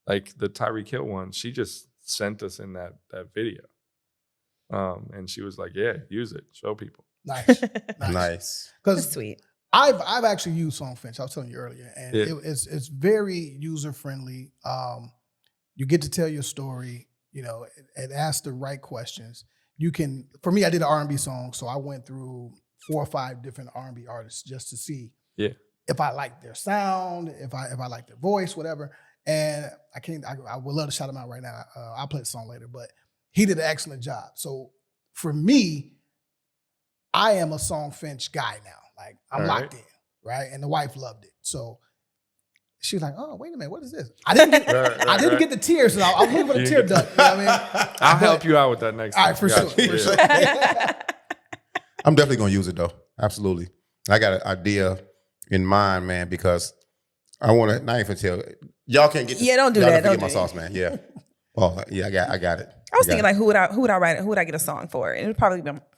like the Tyreek Hill one, she just sent us in that video. And she was like, "Yeah, use it, show people." Nice. Nice. Because That's sweet. I've actually used Songfinch. I was telling you earlier, and Yeah. it's very user friendly. You get to tell your story, you know, and ask the right questions. You can, for me, I did an R&B song, so I went through 4 or 5 different R&B artists just to see if I like their sound, if I like their voice, whatever. And I would love to shout him out right now. I'll play the song later, but he did an excellent job. So for me, I am a Songfinch guy now. Like I'm locked in, right? And the wife loved it. So she was like, "Oh, wait a minute, what is this?" I didn't get the tears. So I'm moving with a tear duct. You know what I mean? I'll help you out with that next time. All right, for sure. For sure. I'm definitely gonna use it though. Absolutely. I got an idea in mind, man, because I want to. Not even tell y'all can't get. Yeah, don't do y'all that. Don't Don't forget my do sauce, man. Yeah. Oh yeah, I got it. I was thinking like, who would I write? Who would I get a song for? And it would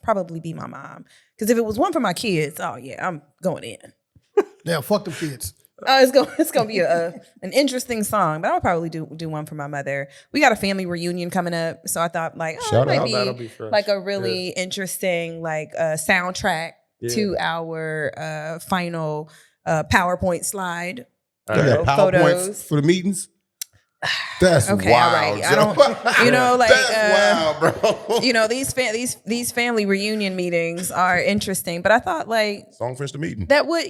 probably be my mom. Because if it was one for my kids, oh yeah, I'm going in. Yeah, fuck them kids. It's gonna be an interesting song, but I'll probably do one for my mother. We got a family reunion coming up, so I thought like, Shout it out. That'll might be be fresh. like a really interesting like soundtrack to our final PowerPoint slide. All They right. got Photos. PowerPoints for the meetings. That's Okay, wild. all right. I Joe. don't, you know, like That's wild, bro. you know, these family reunion meetings are interesting, but I thought like Songfinch the meeting. that would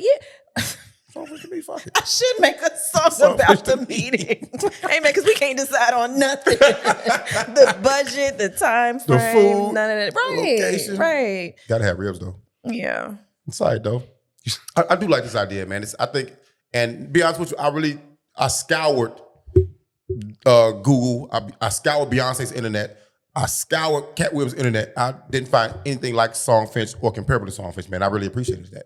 Songfinch the meeting. Fuck it. I should make a song about the meeting. Hey man, because we can't decide on nothing. The budget, the time frame, food, none of that. the location. Right. Gotta have ribs though. Yeah. It's all right though. I do like this idea, man. I think, and be honest with you, I scoured Google. I scoured Beyonce's internet. I scoured Cat Williams' internet. I didn't find anything like Songfinch or comparable to Songfinch, man. I really appreciated that.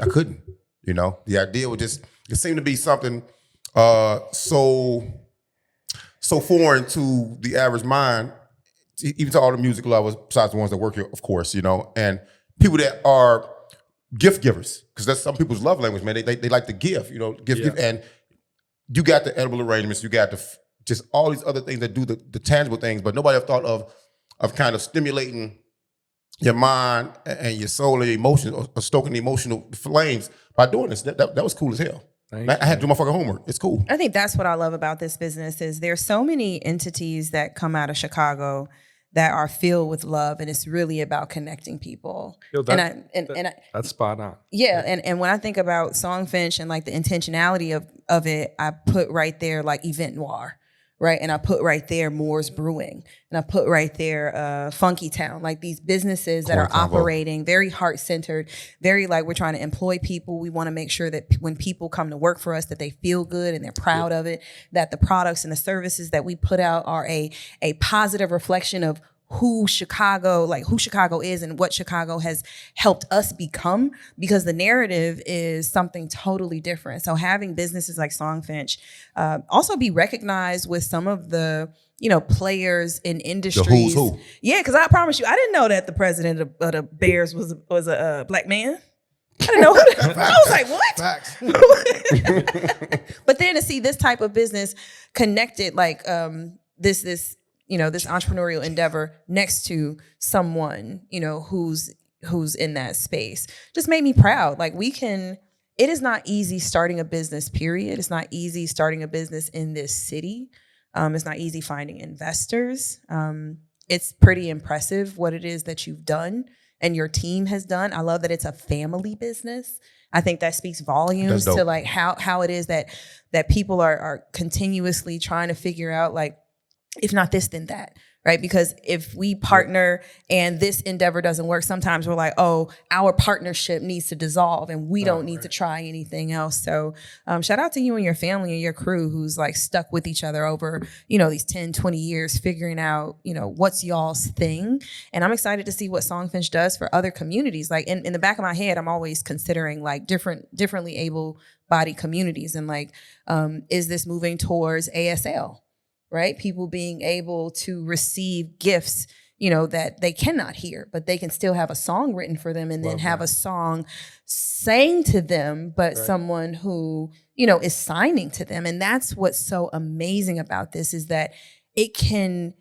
I couldn't. You know, the idea was just, it seemed to be something so foreign to the average mind, even to all the music lovers, besides the ones that work here, of course, you know, and people that are gift givers, because that's some people's love language, man. They like to give, you know, give, and you got the edible arrangements, you got just all these other things that do the tangible things, but nobody ever thought of kind of stimulating your mind and your soul and your emotions, or stoking the emotional flames by doing this. That was cool as hell. I had to do my fucking homework. It's cool. I think that's what I love about this business is there's so many entities that come out of Chicago that are filled with love, and it's really about connecting people. Yo, and that's spot on. yeah, and when I think about Songfinch and like the intentionality of it, I put right there like Event Noir, right? And I put right there Moore's Brewing, and I put right there Funky Town, like these businesses that are Convo. operating very heart-centered, very like we're trying to employ people. We want to make sure that when people come to work for us that they feel good and they're proud of it, that the products and the services that we put out are a positive reflection of who Chicago is and what Chicago has helped us become, because the narrative is something totally different. So having businesses like Songfinch also be recognized with some of the, you know, players in industries. The who's who. Yeah, because I promise you, I didn't know that the president of the Bears was a black man. I didn't know who that, I was like, what? Facts. But then to see this type of business connected, like this you know, this entrepreneurial endeavor next to someone, you know, who's in that space just made me proud. Like it is not easy starting a business, period. It's not easy starting a business in this city. It's not easy finding investors. It's pretty impressive what it is that you've done and your team has done. I love that it's a family business. I think that speaks volumes to like how it is that people are continuously trying to figure out like if not this, then that, right? Because if we partner and this endeavor doesn't work, sometimes we're like, oh, our partnership needs to dissolve and we don't need to try anything else. So shout out to you and your family and your crew who's like stuck with each other over, these 10, 20 years, figuring out, what's y'all's thing. And I'm excited to see what Songfinch does for other communities. Like in the back of my head, I'm always considering like differently able-bodied communities. And like, is this moving towards ASL? Right? People being able to receive gifts, that they cannot hear, but they can still have a song written for them and then have a song sang to them, but someone who, is signing to them. And that's what's so amazing about this is that it can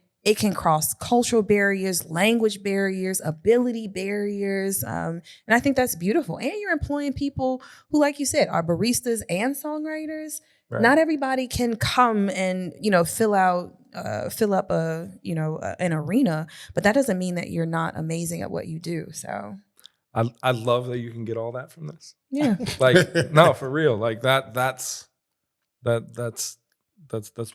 cross cultural barriers, language barriers, ability barriers. And I think that's beautiful. And you're employing people who, like you said, are baristas and songwriters. Right. Not everybody can come and, fill up an arena, but that doesn't mean that you're not amazing at what you do. So I love that you can get all that from this. Yeah. Like, no, for real. Like that's what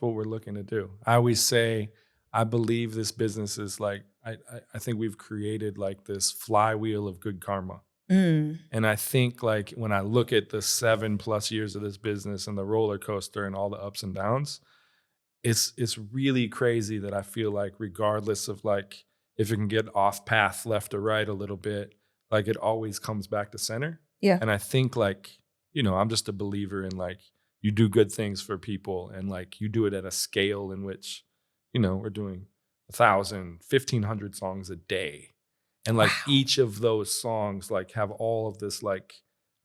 we're looking to do. I always say, I believe this business is like, I think we've created like this flywheel of good karma. And I think like when I look at the 7+ years of this business and the roller coaster and all the ups and downs, it's really crazy that I feel like regardless of like if it can get off path left or right a little bit, like it always comes back to center. Yeah. And I think like, I'm just a believer in like you do good things for people and like you do it at a scale in which, we're doing 1,000, 1,500 songs a day. And like each of those songs like have all of this like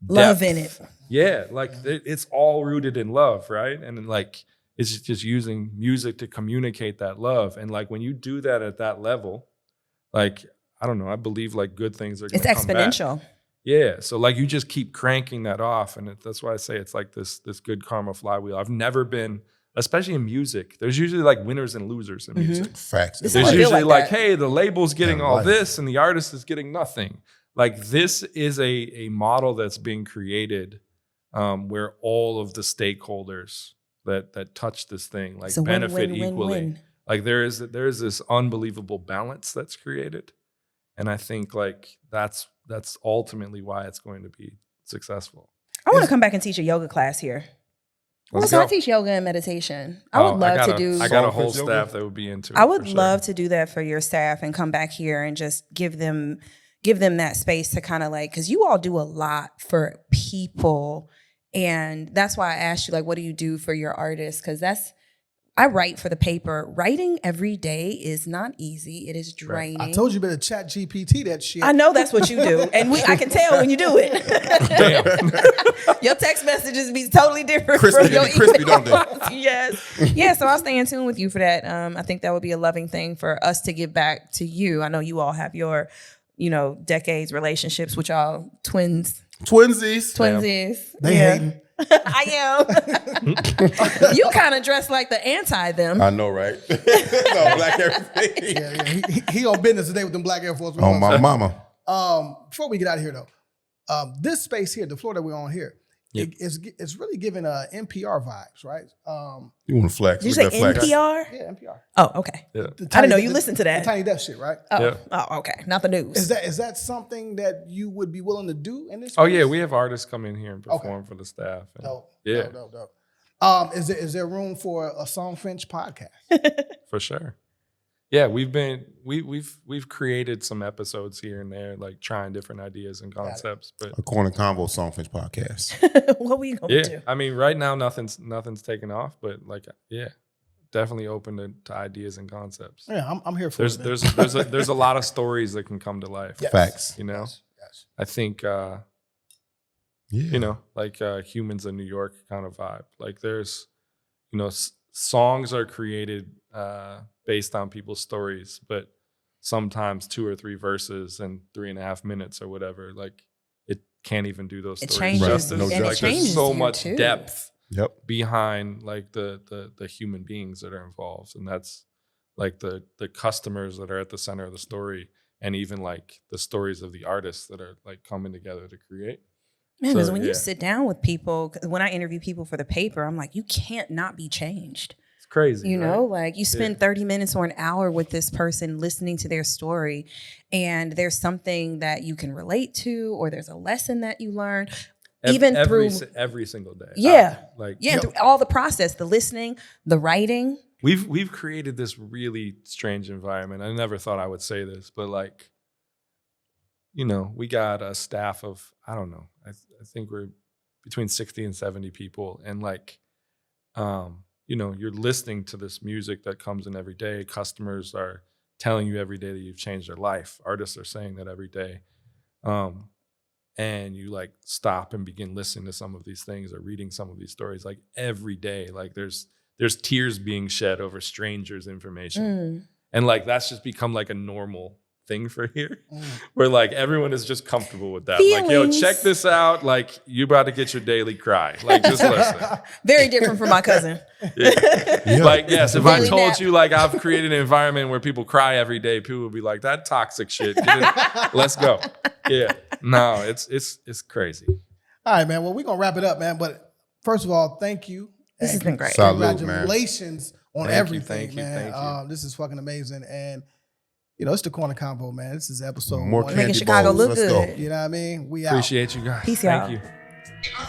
love in it. Yeah, like it's all rooted in love, right? And like it's just using music to communicate that love. And like when you do that at that level, like I don't know, I believe like good things are going to come back. It's exponential. Yeah, so like you just keep cranking that off, and that's why I say it's like this good karma flywheel. I've never been. Especially in music, there's usually like winners and losers in music. Facts. There's usually like, hey, the label's getting all this and the artist is getting nothing. Like this is a model that's being created where all of the stakeholders that touch this thing like benefit equally. Win. Like there is this unbelievable balance that's created, and I think like that's ultimately why it's going to be successful. I want to come back and teach a yoga class here. I teach yoga and meditation. I would love to do. I got a whole staff that would be into it. I would love to do that for your staff and come back here and just give them that space to kind of like, because you all do a lot for people, and that's why I asked you like, what do you do for your artists? Because I write for the paper. Writing every day is not easy. It is draining. I told you better chat GPT that shit. I know that's what you do. And I can tell when you do it. Damn. Your text messages be totally different from your emails. Crispy, don't they? Yes. Yeah, so I'll stay in tune with you for that. I think that would be a loving thing for us to give back to you. I know you all have your, decades relationships with y'all twinsies. They hating. I am. You kind of dress like the anti them. I know, right? No, black everything. Yeah. He on business today with them black Air Force. Oh, my mama. Before we get out of here, though, this space here, the floor that we're on here, it's really giving NPR vibes, right? You want to flex? Did you say NPR? Yeah, NPR. Oh, okay. Yeah. I didn't know you listened to that. The Tiny Desk shit, right? Oh, yeah. Oh, okay. Not the news. Is that something that you would be willing to do in this space? Oh, yeah. We have artists come in here and perform for the staff. And Dope. Is there room for a Songfinch podcast? For sure. Yeah, we've created some episodes here and there, like trying different ideas and concepts. But a corner Convo Songfinch podcast. What were you gonna do? I mean, right now nothing's taken off, but like, definitely open to ideas and concepts. Yeah, I'm here for it. There's a lot of stories that can come to life. Yes. Facts. Yes. I think like Humans in New York kind of vibe. Like there's, songs are created based on people's stories, but sometimes 2 or 3 verses and 3.5 minutes or whatever, like it can't even do those stories justice. No like there's so much too. depth behind like the human beings that are involved, and that's like the customers that are at the center of the story, and even like the stories of the artists that are like coming together to create. Man, because when you sit down with people, when I interview people for the paper, I'm like, you can't not be changed. crazy. You know, right? like you spend 30 minutes or an hour with this person listening to their story, and there's something that you can relate to, or there's a lesson that you learn. Even through every single day. And through all the process, the listening, the writing. We've created this really strange environment. I never thought I would say this, but like, you know, we got a staff of, I don't know, I think we're between 60 and 70 people. And like, you know, you're listening to this music that comes in every day. Customers are telling you every day that you've changed their life. Artists are saying that every day. And you like stop and begin listening to some of these things or reading some of these stories like every day. Like there's tears being shed over strangers' information. And like that's just become like a normal thing for here where like everyone is just comfortable with that. Feelings. Like, yo, check this out. Like you about to get your daily cry. Like just listen. Very different from my cousin. Like, yes, if Daily I told nap. you like I've created an environment where people cry every day, people would be like, that toxic shit. Let's go. Yeah. No, it's crazy. All right, man. Well, we're gonna wrap it up, man. But first of all, thank you. This has been great. Salute, man. Congratulations on Thank you, everything, man. thank you. This is fucking amazing. And you know, it's the Corner Convo, man. This is episode More one. candy Making Chicago bowls. look Let's go. good. You know what I mean? We out. Appreciate you guys. Peace, Thank y'all. you.